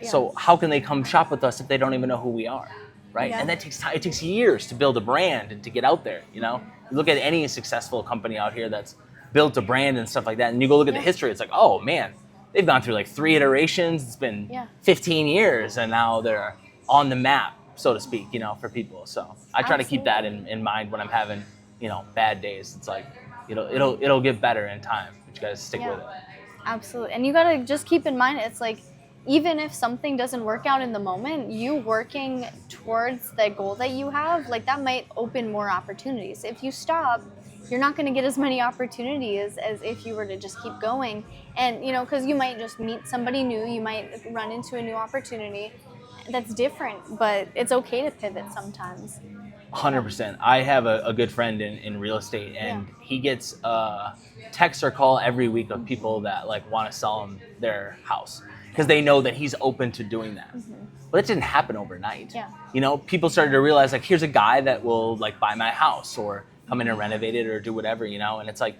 So how can they come shop with us if they don't even know who we are, right? And that takes time. It takes years to build a brand and to get out there, you know? You look at any successful company out here that's built a brand and stuff like that, and you go look at the history, it's like, oh, man, they've gone through like 3 iterations. It's been 15 years, and now they're on the map, so to speak, you know, for people. So I try to keep that in mind when I'm having, you know, bad days. It's like, it'll get better in time, but you gotta stick with it. Absolutely. And you gotta just keep in mind, it's like, even if something doesn't work out in the moment, you working towards the goal that you have, like, that might open more opportunities. If you stop, you're not going to get as many opportunities as if you were to just keep going. And, you know, because you might just meet somebody new, you might run into a new opportunity that's different, but it's okay to pivot sometimes. 100%. I have a good friend in real estate, and he gets a text or call every week of people that like want to sell him their house because they know that he's open to doing that. But it didn't happen overnight. You know, people started to realize like, here's a guy that will like buy my house or come in and renovate it or do whatever, you know, and it's like,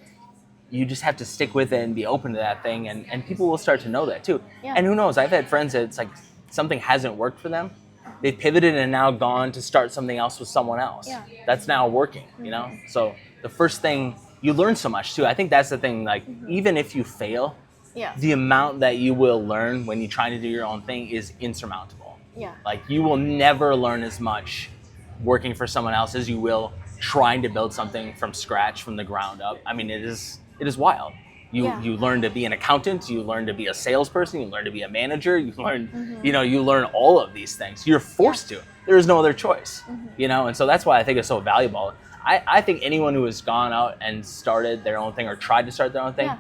you just have to stick with it and be open to that thing, and people will start to know that too. And who knows, I've had friends that it's like something hasn't worked for them. They've pivoted and now gone to start something else with someone else. That's now working, you know? So the first thing, you learn so much too. I think that's the thing, like even if you fail, the amount that you will learn when you're trying to do your own thing is insurmountable. Like you will never learn as much working for someone else as you will trying to build something from scratch, from the ground up. I mean, it is wild. You learn to be an accountant, you learn to be a salesperson, you learn to be a manager, you learn, you know, you learn all of these things. You're forced to. There is no other choice, you know? And so that's why I think it's so valuable. I think anyone who has gone out and started their own thing or tried to start their own thing,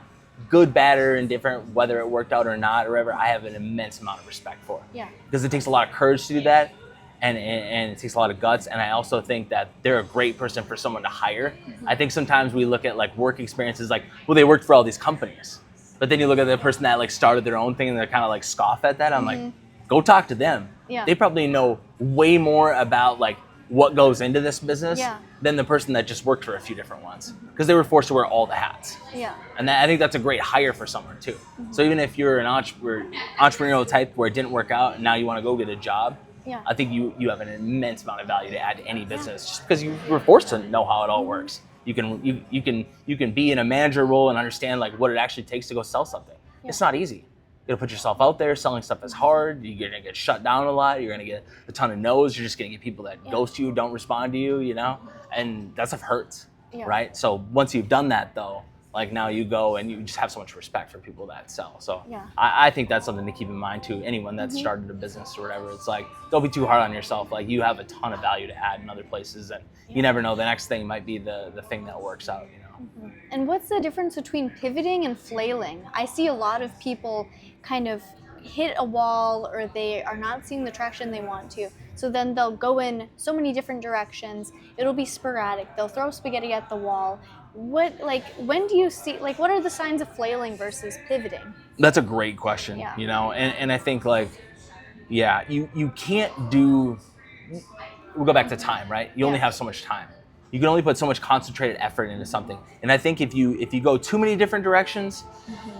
good, bad, or indifferent, whether it worked out or not or whatever, I have an immense amount of respect for. Because it takes a lot of courage to do that. And it takes a lot of guts, and I also think that they're a great person for someone to hire. I think sometimes we look at like work experiences like, well, they worked for all these companies, but then you look at the person that like started their own thing and they're kind of like scoff at that. I'm like, go talk to them. They probably know way more about like what goes into this business than the person that just worked for a few different ones, because they were forced to wear all the hats. And I think that's a great hire for someone too. So even if you're an entrepreneurial type where it didn't work out and now you want to go get a job, I think you have an immense amount of value to add to any business just because you were forced to know how it all works. You can be in a manager role and understand like what it actually takes to go sell something. It's not easy. You gotta put yourself out there. Selling stuff is hard. You're gonna get shut down a lot. You're gonna get a ton of no's. You're just gonna get people that ghost you, don't respond to you, you know? And that stuff hurts, right? So once you've done that though, like now you go and you just have so much respect for people that sell. So I think that's something to keep in mind too. Anyone that started a business or whatever, it's like, don't be too hard on yourself. Like you have a ton of value to add in other places, and you never know, the next thing might be the thing that works out, you know? And what's the difference between pivoting and flailing? I see a lot of people kind of hit a wall, or they are not seeing the traction they want to. So then they'll go in so many different directions. It'll be sporadic. They'll throw spaghetti at the wall. When do you see, like, what are the signs of flailing versus pivoting? That's a great question, you know? And I think like, you can't do, we'll go back to time, right? You only have so much time. You can only put so much concentrated effort into something. And I think if you go too many different directions,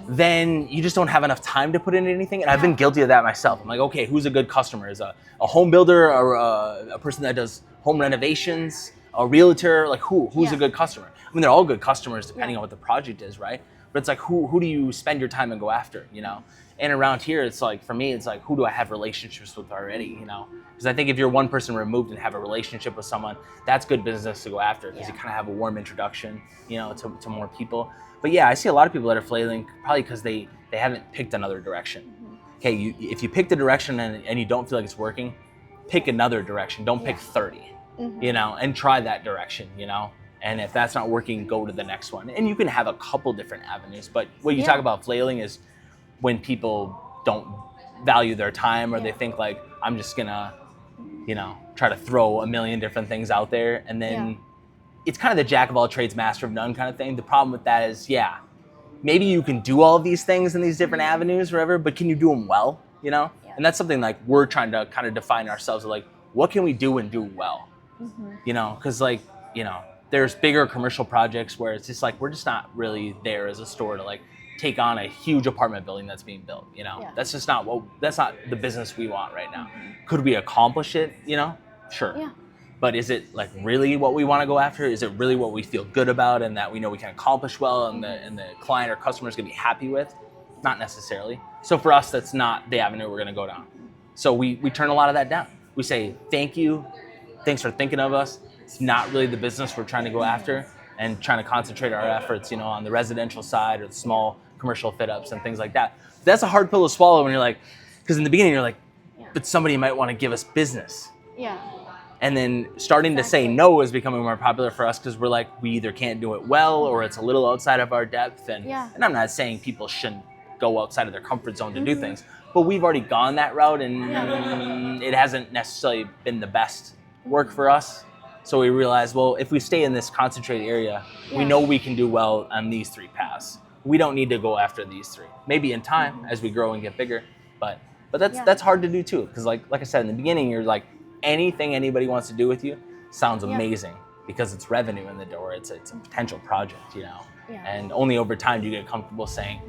then you just don't have enough time to put into anything. And I've been guilty of that myself. I'm like, okay, who's a good customer? Is a home builder or a person that does home renovations, a realtor? Like who's a good customer? I mean, they're all good customers depending on what the project is, right? But it's like, who do you spend your time and go after, you know? And around here, it's like, for me, it's like, who do I have relationships with already, you know? Because I think if you're one person removed and have a relationship with someone, that's good business to go after, because you kind of have a warm introduction, you know, to more people. But yeah, I see a lot of people that are flailing probably because they haven't picked another direction. Okay, if you pick the direction and you don't feel like it's working, pick another direction. Don't pick 30, you know, and try that direction, you know? And if that's not working, go to the next one. And you can have a couple different avenues. But what you talk about flailing is when people don't value their time, or they think like, I'm just gonna, you know, try to throw a million different things out there. And then it's kind of the jack of all trades, master of none kind of thing. The problem with that is, maybe you can do all of these things in these different avenues, whatever, but can you do them well, you know? And that's something like we're trying to kind of define ourselves, like, what can we do and do well? You know, because like, you know, there's bigger commercial projects where it's just like, we're just not really there as a store to like take on a huge apartment building that's being built, you know? That's just not that's not the business we want right now. Could we accomplish it, you know? Sure. But is it like really what we want to go after? Is it really what we feel good about and that we know we can accomplish well and the client or customer is gonna be happy with? Not necessarily. So for us, that's not the avenue we're gonna go down. So we turn a lot of that down. We say, thank you, thanks for thinking of us. It's not really the business we're trying to go after, and trying to concentrate our efforts, you know, on the residential side or the small commercial fit ups and things like that. That's a hard pill to swallow when you're like, because in the beginning you're like, but somebody might want to give us business. And then starting to say no is becoming more popular for us because we're like, we either can't do it well or it's a little outside of our depth. And I'm not saying people shouldn't go outside of their comfort zone to do things, but we've already gone that route and it hasn't necessarily been the best work for us. So we realized, well, if we stay in this concentrated area, we know we can do well on these 3 paths. We don't need to go after these 3. Maybe in time as we grow and get bigger, but that's hard to do too. Because like I said in the beginning, you're like, anything anybody wants to do with you sounds amazing because it's revenue in the door. It's a potential project, you know. And only over time do you get comfortable saying,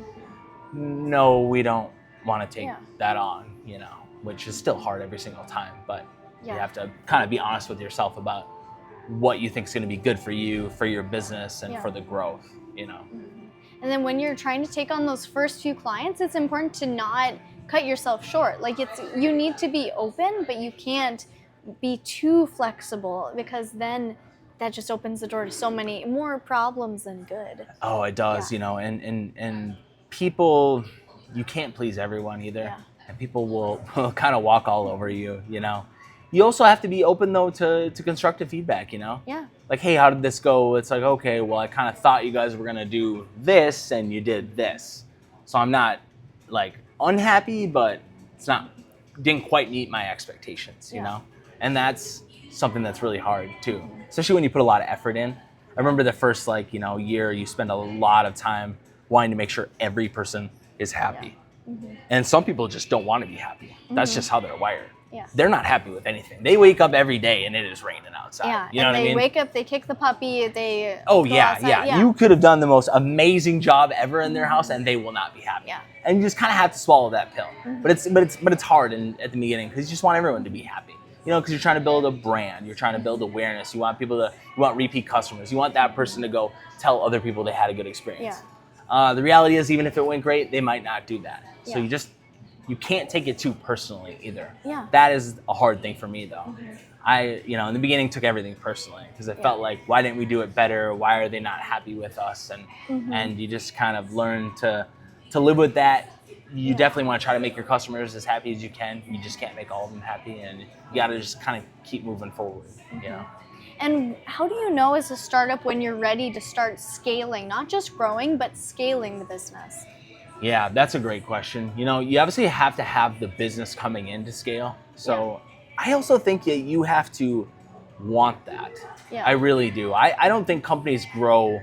no, we don't want to take that on, you know, which is still hard every single time. But you have to kind of be honest with yourself about what you think is going to be good for you, for your business, and for the growth, you know. And then when you're trying to take on those first few clients, it's important to not cut yourself short. Like you need to be open, but you can't be too flexible because then that just opens the door to so many more problems than good. Oh, it does, you know, and people, you can't please everyone either. And people will kind of walk all over you, you know. You also have to be open, though, to constructive feedback, you know? Like, hey, how did this go? It's like, okay, well, I kind of thought you guys were going to do this, and you did this. So I'm not, like, unhappy, but didn't quite meet my expectations, you know? And that's something that's really hard, too, especially when you put a lot of effort in. I remember the first, like, you know, year, you spend a lot of time wanting to make sure every person is happy. And some people just don't want to be happy. That's just how they're wired. They're not happy with anything. They wake up every day and it is raining outside. You know what I mean? They wake up, they kick the puppy, they outside. You could have done the most amazing job ever in their house and they will not be happy. And you just kind of have to swallow that pill. But it's hard at the beginning because you just want everyone to be happy. You know, because you're trying to build a brand, you're trying to build awareness. You want you want repeat customers. You want that person to go tell other people they had a good experience. The reality is, even if it went great, they might not do that. So you can't take it too personally either. That is a hard thing for me, though. I, you know, in the beginning took everything personally because I felt like, why didn't we do it better? Why are they not happy with us? And you just kind of learn to live with that. You definitely want to try to make your customers as happy as you can. You just can't make all of them happy, and you got to just kind of keep moving forward, you know. And how do you know as a startup when you're ready to start scaling, not just growing, but scaling the business? Yeah, that's a great question. You know, you obviously have to have the business coming in to scale. So I also think that you have to want that. I really do. I don't think companies grow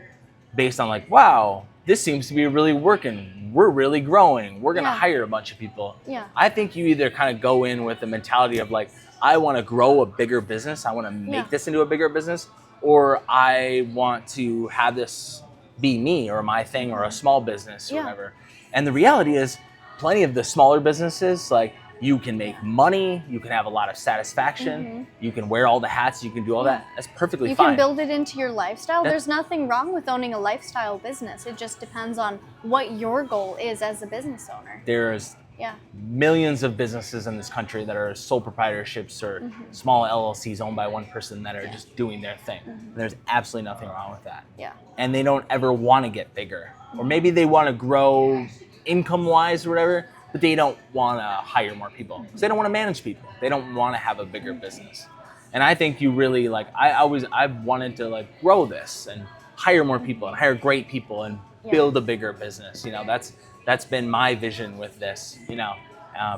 based on like, wow, this seems to be really working. We're really growing. We're going to hire a bunch of people. I think you either kind of go in with the mentality of like, I want to grow a bigger business. I want to make this into a bigger business, or I want to have this be me or my thing or a small business or whatever. And the reality is plenty of the smaller businesses, like you can make money, you can have a lot of satisfaction, you can wear all the hats, you can do all that. That's perfectly fine. You can build it into your lifestyle. There's nothing wrong with owning a lifestyle business. It just depends on what your goal is as a business owner. There's millions of businesses in this country that are sole proprietorships or small LLCs owned by one person that are just doing their thing. There's absolutely nothing wrong with that. And they don't ever want to get bigger. Or maybe they want to grow income-wise or whatever, but they don't want to hire more people because they don't want to manage people. They don't want to have a bigger business. And I think you really like, I wanted to like grow this and hire more people and hire great people and build a bigger business. You know, that's been my vision with this, you know,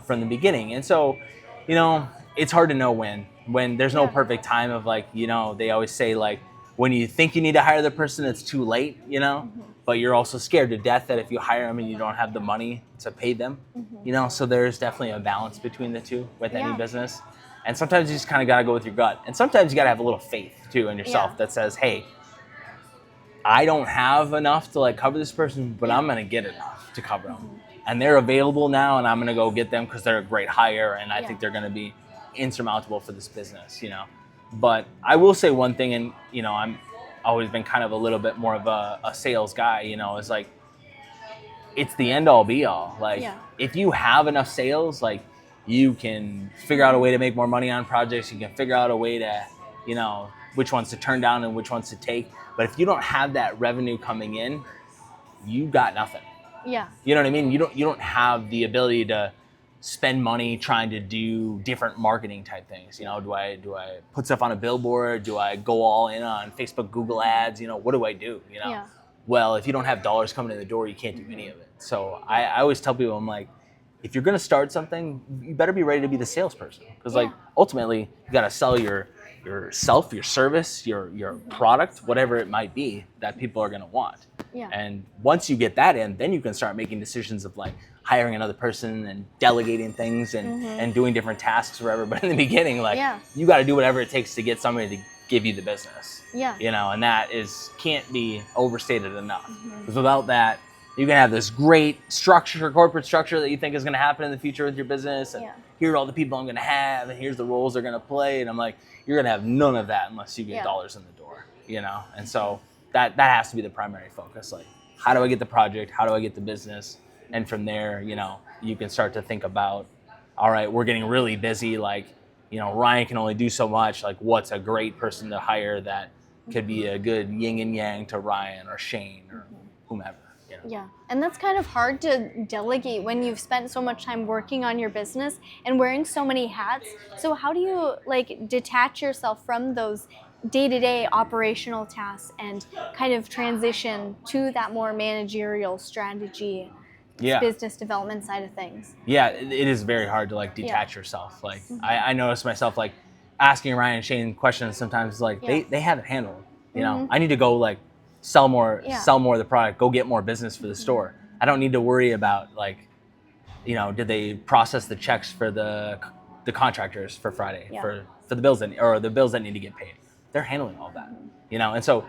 from the beginning. And so, you know, it's hard to know when there's no perfect time of like, you know, they always say like, when you think you need to hire the person, it's too late, you know, but you're also scared to death that if you hire them and you don't have the money to pay them, you know, so there's definitely a balance between the two with any business. And sometimes you just kind of got to go with your gut. And sometimes you got to have a little faith too in yourself that says, hey, I don't have enough to like cover this person, but I'm going to get enough to cover them. And they're available now and I'm going to go get them because they're a great hire and I think they're going to be insurmountable for this business, you know. But I will say one thing, and, you know, I'm always been kind of a little bit more of a sales guy, you know, it's like, it's the end all be all. Like, if you have enough sales, like, you can figure out a way to make more money on projects. You can figure out a way to, you know, which ones to turn down and which ones to take. But if you don't have that revenue coming in, you got nothing. You know what I mean? You don't have the ability to spend money trying to do different marketing type things. You know, do I put stuff on a billboard? Do I go all in on Facebook, Google ads? You know, what do I do? You know, well, if you don't have dollars coming in the door, you can't do any of it. So I always tell people, I'm like, if you're going to start something, you better be ready to be the salesperson. Because like, ultimately you got to sell your yourself, your service, your product, whatever it might be that people are going to want. Yeah. And once you get that in, then you can start making decisions of like hiring another person and delegating things and doing different tasks or whatever. But in the beginning, like you got to do whatever it takes to get somebody to give you the business. Yeah. You know, and that can't be overstated enough. Because without that, you can have this great structure, corporate structure that you think is going to happen in the future with your business. And here are all the people I'm going to have, and here's the roles they're going to play. And I'm like, you're going to have none of that unless you get dollars in the door, you know? And so that has to be the primary focus. Like, how do I get the project? How do I get the business? And from there, you know, you can start to think about, all right, we're getting really busy. Like, you know, Ryan can only do so much. Like, what's a great person to hire that could be a good yin and yang to Ryan or Shane or whomever? You know? Yeah, and that's kind of hard to delegate when you've spent so much time working on your business and wearing so many hats. So how do you like detach yourself from those day-to-day operational tasks and kind of transition to that more managerial strategy, business development side of things? Yeah, it is very hard to like detach yourself. Like I notice myself like asking Ryan and Shane questions sometimes. Like they have it handled. You know, I need to go like sell more of the product, go get more business for the store. I don't need to worry about like, you know, did they process the checks for the contractors for Friday for the bills that need to get paid. They're handling all that, you know. And so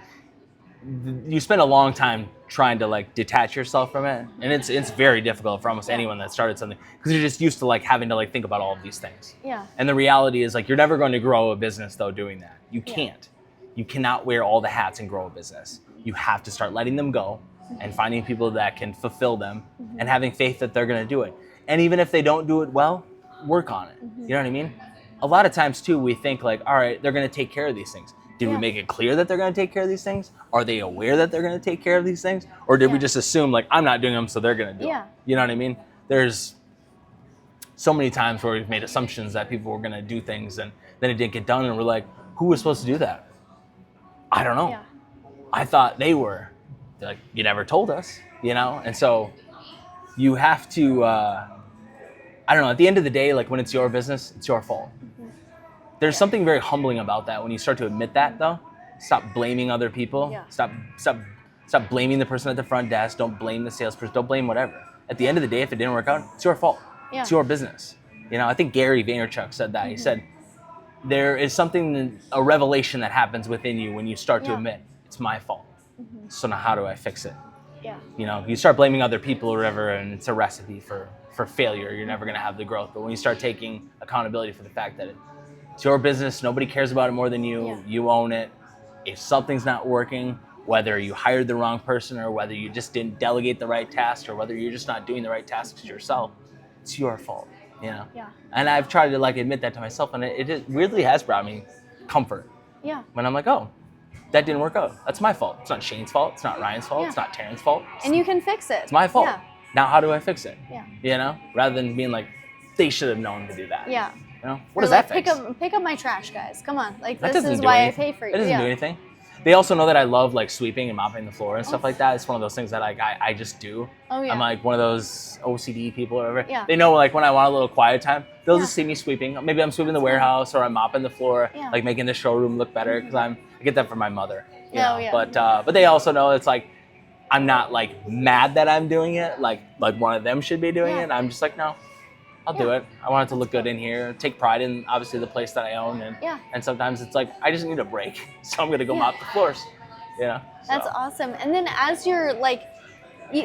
you spend a long time trying to like detach yourself from it, and it's very difficult for almost anyone that started something, because you're just used to like having to like think about all of these things. And the reality is like you're never going to grow a business though doing that. You can't. You cannot wear all the hats and grow a business. You have to start letting them go and finding people that can fulfill them and having faith that they're going to do it. And even if they don't do it well, work on it. You know what I mean? A lot of times too, we think like, all right, they're going to take care of these things. Did we make it clear that they're going to take care of these things? Are they aware that they're going to take care of these things? Or did we just assume like, I'm not doing them, so they're going to do it? You know what I mean? There's so many times where we've made assumptions that people were going to do things and then it didn't get done. And we're like, who was supposed to do that? I don't know. I thought they were. They're like, you never told us, you know? And so you have to, I don't know, at the end of the day, like when it's your business, it's your fault. There's something very humbling about that when you start to admit that though. Stop blaming other people. Stop blaming the person at the front desk. Don't blame the salesperson. Don't blame whatever. At the end of the day, if it didn't work out, it's your fault. It's your business. You know, I think Gary Vaynerchuk said that. He said, there is something, a revelation that happens within you when you start to admit, it's my fault. So now how do I fix it? You know, you start blaming other people or whatever, and it's a recipe for failure. You're never going to have the growth. But when you start taking accountability for the fact that it's your business, nobody cares about it more than you, you own it. If something's not working, whether you hired the wrong person or whether you just didn't delegate the right task or whether you're just not doing the right tasks yourself, it's your fault, you know? And I've tried to like admit that to myself, and it weirdly has brought me comfort. When I'm like, oh, that didn't work out. That's my fault. It's not Shane's fault. It's not Ryan's fault. It's not Taryn's fault. And you can fix it. It's my fault. Now how do I fix it? You know? Rather than being like, they should have known to do that. You know? What does that fix? Pick up my trash, guys. Come on. Like, this is why I pay for you. It doesn't do anything. They also know that I love like sweeping and mopping the floor and stuff like that. It's one of those things that like I just do. I'm like one of those OCD people or whatever. They know like when I want a little quiet time, they'll just see me sweeping. Maybe I'm sweeping the warehouse or I'm mopping the floor, like making the showroom look better, because I get that from my mother. You know? But they also know it's like I'm not like mad that I'm doing it, like one of them should be doing it. I'm just like, no, I'll do it. I want it to look good in here. Take pride in obviously the place that I own, and sometimes it's like I just need a break, so I'm gonna go mop the floors. You know. That's awesome. And then as you're like,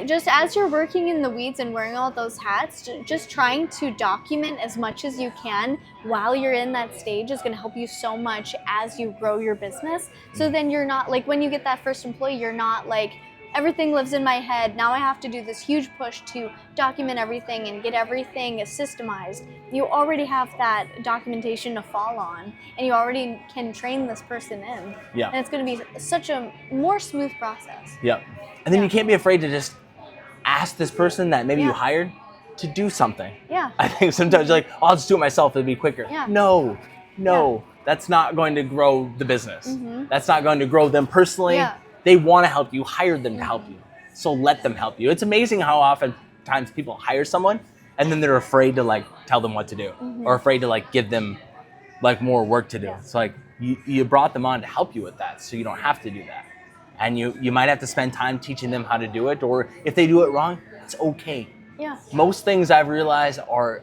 just as you're working in the weeds and wearing all those hats, just trying to document as much as you can while you're in that stage is going to help you so much as you grow your business. So then you're not like, when you get that first employee, you're not like, everything lives in my head. Now I have to do this huge push to document everything and get everything systemized. You already have that documentation to fall on, and you already can train this person in. And it's going to be such a more smooth process. And then you can't be afraid to just ask this person that maybe you hired to do something. I think sometimes you're like, oh, I'll just do it myself, it'll be quicker. No, that's not going to grow the business. That's not going to grow them personally. They want to help you, hire them to help you. So let them help you. It's amazing how often times people hire someone and then they're afraid to like tell them what to do or afraid to like give them like more work to do. It's like, you brought them on to help you with that, so you don't have to do that. And you might have to spend time teaching them how to do it, or if they do it wrong, it's okay. Yeah. Most things I've realized are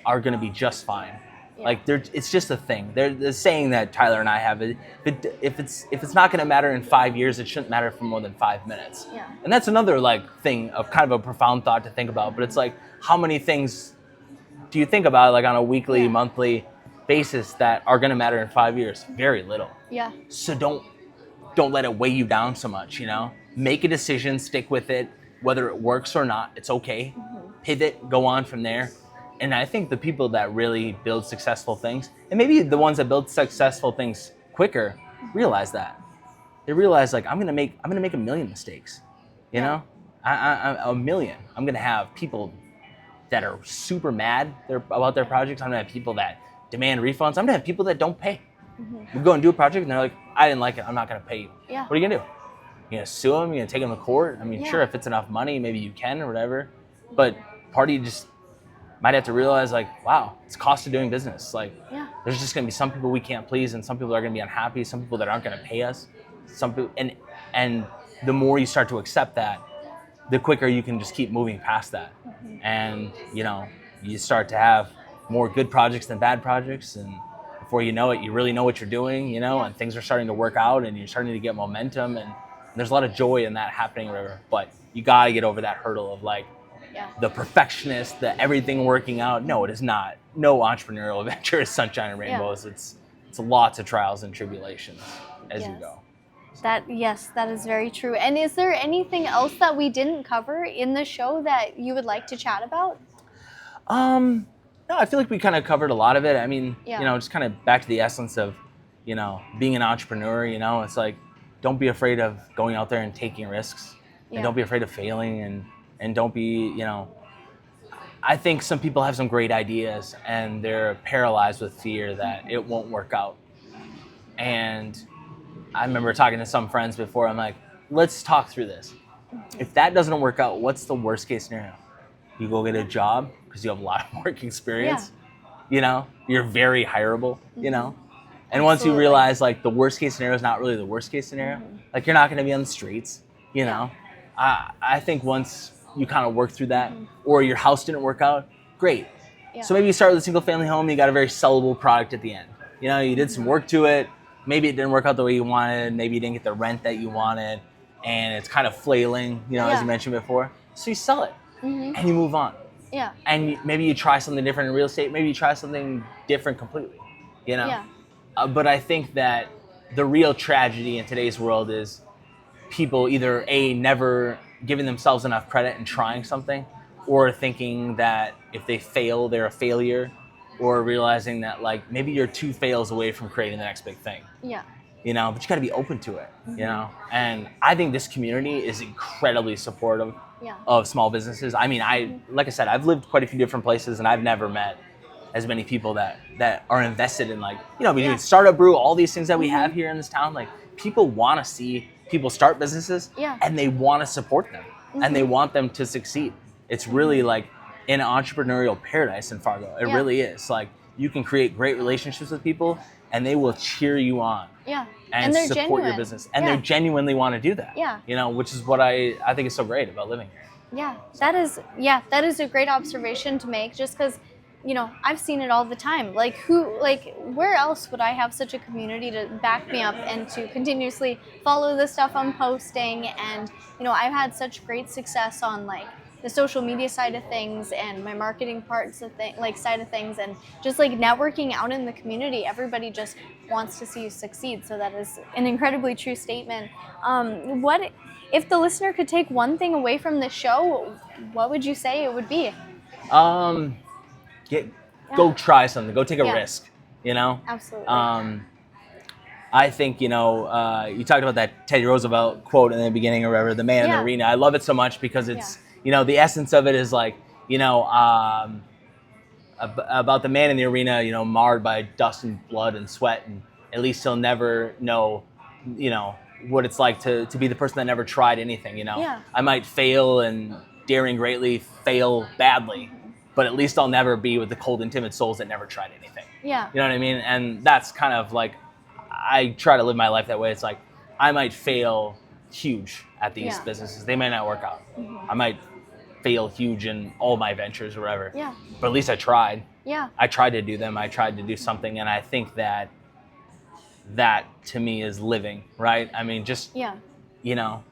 going to be just fine. Yeah. Like it's just a thing. There's the saying that Tyler and I have. If it's not going to matter in 5 years, it shouldn't matter for more than 5 minutes. Yeah. And that's another like thing of kind of a profound thought to think about. But it's like, how many things do you think about like on a weekly, monthly basis that are going to matter in 5 years? Very little. Yeah. So don't let it weigh you down so much. Make a decision, stick with it, whether it works or not. It's okay. Pivot, go on from there. And I think the people that really build successful things, and maybe the ones that build successful things quicker, realize that. They realize like I'm gonna make a million mistakes, a million. I'm gonna have people that are super mad about their projects. I'm gonna have people that demand refunds. I'm gonna have people that don't pay. We go and do a project and they're like, I didn't like it. I'm not gonna pay you. Yeah. What are you gonna do? You're gonna sue them? You're gonna take them to court? I mean, sure, if it's enough money, maybe you can or whatever. But part of you just might have to realize like, wow, it's cost of doing business. Like, there's just gonna be some people we can't please, and some people are gonna be unhappy. Some people that aren't gonna pay us. Some people, and the more you start to accept that, the quicker you can just keep moving past that. And you start to have more good projects than bad projects, and before you know it, you really know what you're doing, and things are starting to work out, and you're starting to get momentum, and there's a lot of joy in that happening, whatever. But you gotta get over that hurdle of like, the perfectionist, the everything working out. No, it is not. No entrepreneurial venture is sunshine and rainbows. It's lots of trials and tribulations as you go. That is very true. And is there anything else that we didn't cover in the show that you would like to chat about? No, I feel like we kind of covered a lot of it. I mean, just kind of back to the essence of, being an entrepreneur. It's like, don't be afraid of going out there and taking risks, and don't be afraid of failing, and don't be, I think some people have some great ideas and they're paralyzed with fear that it won't work out. And I remember talking to some friends before. I'm like, let's talk through this. If that doesn't work out, what's the worst case scenario? You go get a job because you have a lot of work experience. You're very hireable, And once you realize like the worst case scenario is not really the worst case scenario, like you're not going to be on the streets, I think once you kind of work through that, or your house didn't work out, great. So maybe you start with a single family home, you got a very sellable product at the end. You did some work to it, maybe it didn't work out the way you wanted, maybe you didn't get the rent that you wanted, and it's kind of flailing, as you mentioned before. So you sell it, and you move on. And maybe you try something different in real estate, maybe you try something different completely, But I think that the real tragedy in today's world is people either never giving themselves enough credit and trying something, or thinking that if they fail, they're a failure, or realizing that like maybe you're 2 fails away from creating the next big thing. But you got to be open to it, And I think this community is incredibly supportive of small businesses. I mean, like I said, I've lived quite a few different places, and I've never met as many people that are invested in like, between Startup Brew, all these things that we have here in this town. Like, people want to see people start businesses, and they want to support them, and they want them to succeed. It's really like an entrepreneurial paradise in Fargo. It really is. Like, you can create great relationships with people, and they will cheer you on. And support genuine. Your business. And they genuinely want to do that. Which is what I think is so great about living here. That is a great observation to make, just because I've seen it all the time. Where else would I have such a community to back me up and to continuously follow the stuff I'm posting? And, I've had such great success on the social media side of things and my marketing side of things, and just networking out in the community. Everybody just wants to see you succeed. So that is an incredibly true statement. What if the listener could take one thing away from this show, what would you say it would be? Go try something. Go take a risk. Absolutely. I think you talked about that Teddy Roosevelt quote in the beginning or whatever, the man in the arena. I love it so much because it's the essence of it is like about the man in the arena, marred by dust and blood and sweat, and at least he'll never know what it's like to be the person that never tried anything. I might fail and daring greatly, fail badly, but at least I'll never be with the cold and timid souls that never tried anything. You know what I mean? And that's kind of like, I try to live my life that way. It's like I might fail huge at these businesses. They might not work out. I might fail huge in all my ventures or whatever. Yeah. But at least I tried. Yeah. I tried to do them. I tried to do something, and I think that to me is living, right? I mean, just you know,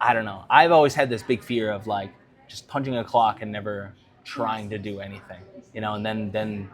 I don't know. I've always had this big fear of like just punching a clock and never trying to do anything, you know, and then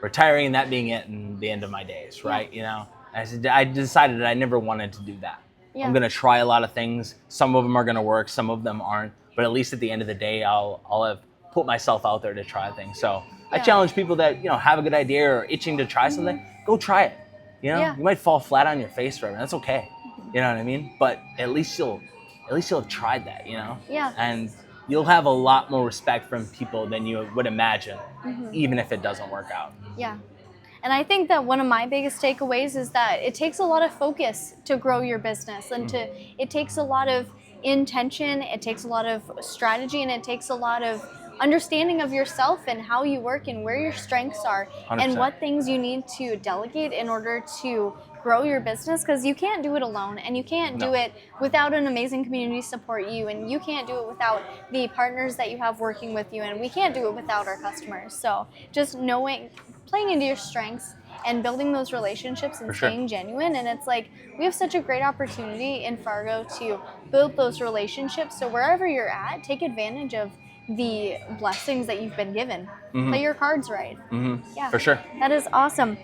retiring and that being it and the end of my days, right? You know, I decided that I never wanted to do that. I'm going to try a lot of things. Some of them are going to work, some of them aren't, but at least at the end of the day, I'll have put myself out there to try things. So I challenge people that, you know, have a good idea or itching to try something, go try it. You know, you might fall flat on your face forever. That's okay. You know what I mean? But at least you'll have tried that, you know? Yeah. And you'll have a lot more respect from people than you would imagine, even if it doesn't work out. Yeah. And I think that one of my biggest takeaways is that it takes a lot of focus to grow your business, and it takes a lot of intention, it takes a lot of strategy, and it takes a lot of understanding of yourself and how you work and where your strengths are 100%. And what things you need to delegate in order to grow your business, because you can't do it alone, and you can't do it without an amazing community support you, and you can't do it without the partners that you have working with you, and we can't do it without our customers. So just playing into your strengths and building those relationships and staying genuine. And it's like we have such a great opportunity in Fargo to build those relationships. So wherever you're at, take advantage of the blessings that you've been given. Play your cards right. Yeah, for sure. That is awesome.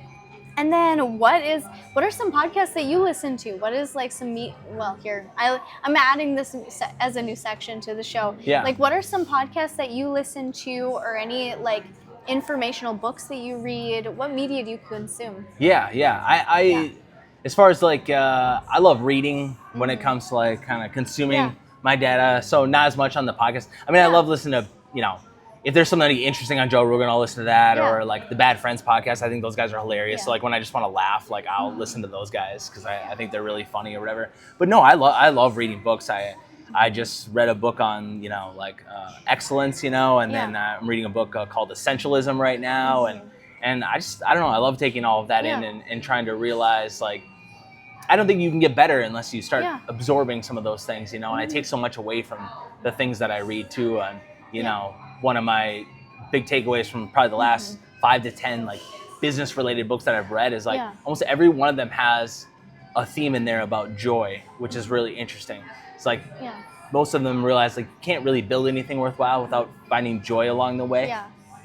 And then what are some podcasts that you listen to? What is like I'm adding this as a new section to the show. Yeah. Like, what are some podcasts that you listen to, or any like informational books that you read? What media do you consume? I as far as like I love reading when it comes to like kind of consuming my data. So not as much on the podcast. I mean, I love listening to, you know, if there's something interesting on Joe Rogan, I'll listen to that, or like the Bad Friends podcast. I think those guys are hilarious. So like when I just want to laugh, like I'll listen to those guys because I think they're really funny or whatever. But no, I love reading books. I just read a book on, you know, like excellence, you know, and then I'm reading a book called Essentialism right now, and I don't know, I love taking all of that in and trying to realize, like, I don't think you can get better unless you start absorbing some of those things, you know. And I take so much away from the things that I read too, and you know. One of my big takeaways from probably the last 5 to 10 like business related books that I've read is like almost every one of them has a theme in there about joy, which is really interesting. It's like most of them realize like you can't really build anything worthwhile without finding joy along the way.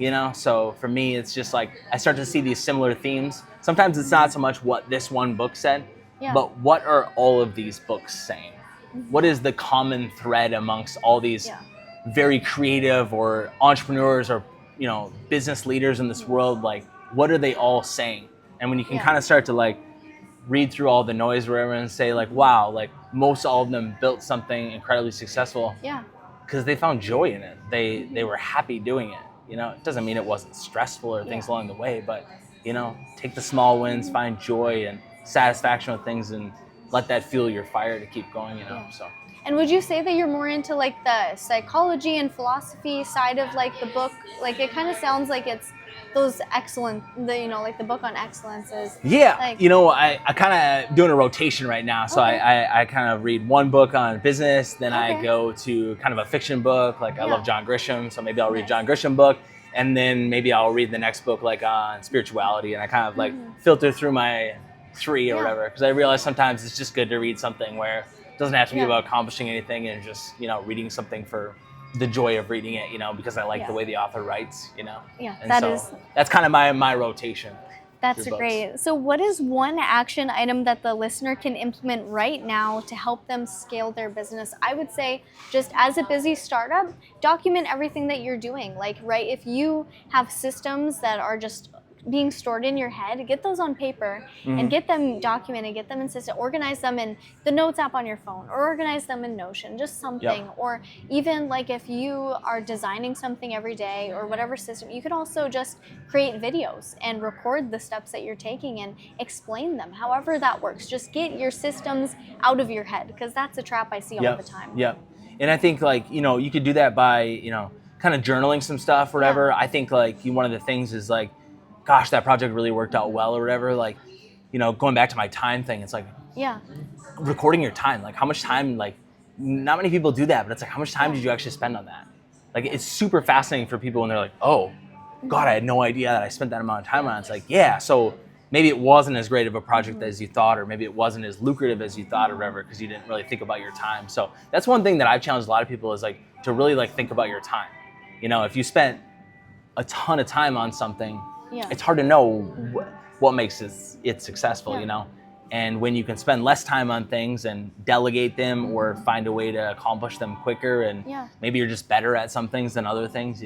You know, so for me it's just like I start to see these similar themes. Sometimes it's not so much what this one book said, but what are all of these books saying? What is the common thread amongst all these very creative or entrepreneurs or, you know, business leaders in this world? Like, what are they all saying? And when you can kind of start to like read through all the noise wherever and say like, wow, like most all of them built something incredibly successful because they found joy in it. They were happy doing it. You know, it doesn't mean it wasn't stressful or things along the way, but, you know, take the small wins, find joy and satisfaction with things, and let that fuel your fire to keep going, you know. So. And would you say that you're more into like the psychology and philosophy side of like the book? Like it kind of sounds like it's those you know, like the book on excellence is. Yeah, like, you know, I kind of doing a rotation right now. So I kind of read one book on business, then I go to kind of a fiction book. Like I love John Grisham, so maybe I'll read John Grisham book, and then maybe I'll read the next book like on spirituality, and I kind of like filter through my 3 or whatever, because I realize sometimes it's just good to read something where it doesn't have to be about accomplishing anything, and just, you know, reading something for the joy of reading it, you know, because I like the way the author writes, you know. Yeah, and that's kind of my rotation. That's great. So what is one action item that the listener can implement right now to help them scale their business? I would say, just as a busy startup, document everything that you're doing. Like, right, if you have systems that are just being stored in your head, get those on paper and get them documented, get them in system, organize them in the Notes app on your phone, or organize them in Notion, just something. Or even like if you are designing something every day or whatever system, you could also just create videos and record the steps that you're taking and explain them, however that works. Just get your systems out of your head, because that's a trap I see all the time. And I think, like, you know, you could do that by, you know, kind of journaling some stuff or whatever. I think like one of the things is like, gosh, that project really worked out well or whatever. Like, going back to my time thing, it's like recording your time. Like how much time, like not many people do that, but it's like how much time did you actually spend on that? Like it's super fascinating for people when they're like, oh, God, I had no idea that I spent that amount of time on it. It's like, yeah, so maybe it wasn't as great of a project as you thought, or maybe it wasn't as lucrative as you thought or whatever, because you didn't really think about your time. So that's one thing that I've challenged a lot of people is like to really like think about your time. If you spent a ton of time on something, it's hard to know what makes it successful, And when you can spend less time on things and delegate them or find a way to accomplish them quicker, and maybe you're just better at some things than other things,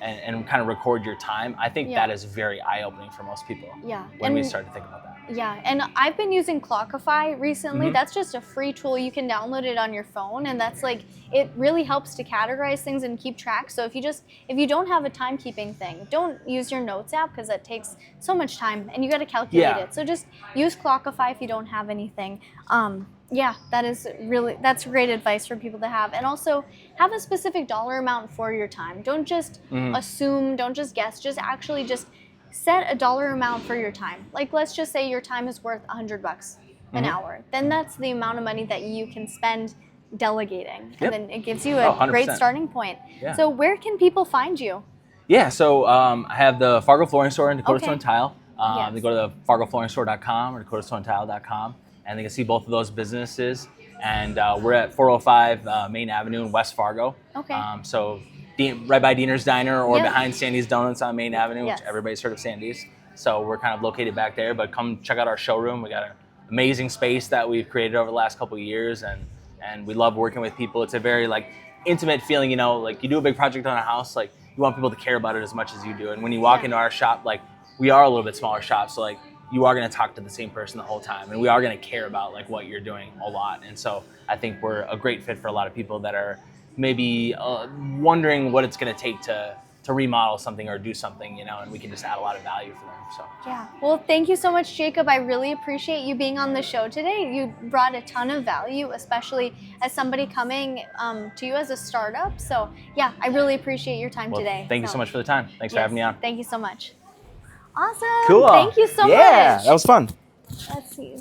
and kind of record your time, I think that is very eye-opening for most people when we start to think about that. Yeah, and I've been using Clockify recently. That's just a free tool. You can download it on your phone, and that's like, it really helps to categorize things and keep track. So if you don't have a timekeeping thing, don't use your notes app because that takes so much time and you got to calculate it. So just use Clockify if you don't have anything. That's great advice for people to have. And also have a specific dollar amount for your time. Don't just assume, don't just guess, just actually just set a dollar amount for your time. Like let's just say your time is worth $100 an hour. Then that's the amount of money that you can spend delegating. And then it gives you a great starting point. Yeah. So where can people find you? Yeah, so I have the Fargo Flooring Store and Dakota Stone and Tile. They go to the fargoflooringstore.com or dakotastonetile.com, and they can see both of those businesses. And we're at 405 Main Avenue in West Fargo. So right by Diener's Diner or behind Sandy's Donuts on Main Avenue, which everybody's heard of Sandy's. So we're kind of located back there, but come check out our showroom. We got an amazing space that we've created over the last couple of years, and we love working with people. It's a very like intimate feeling, like you do a big project on a house, like you want people to care about it as much as you do. And when you walk into our shop, like we are a little bit smaller shop, so like you are going to talk to the same person the whole time, and we are going to care about like what you're doing a lot. And so I think we're a great fit for a lot of people that are maybe wondering what it's going to take to remodel something or do something, and we can just add a lot of value for them. So well, thank you so much, Jacob. I really appreciate you being on the show today. You brought a ton of value, especially as somebody coming to you as a startup. So I really appreciate your time today. Thank you so much for the time. Thanks for having me on. Thank you so much. Awesome. Cool. Thank you so much. Yeah, that was fun. Let's see.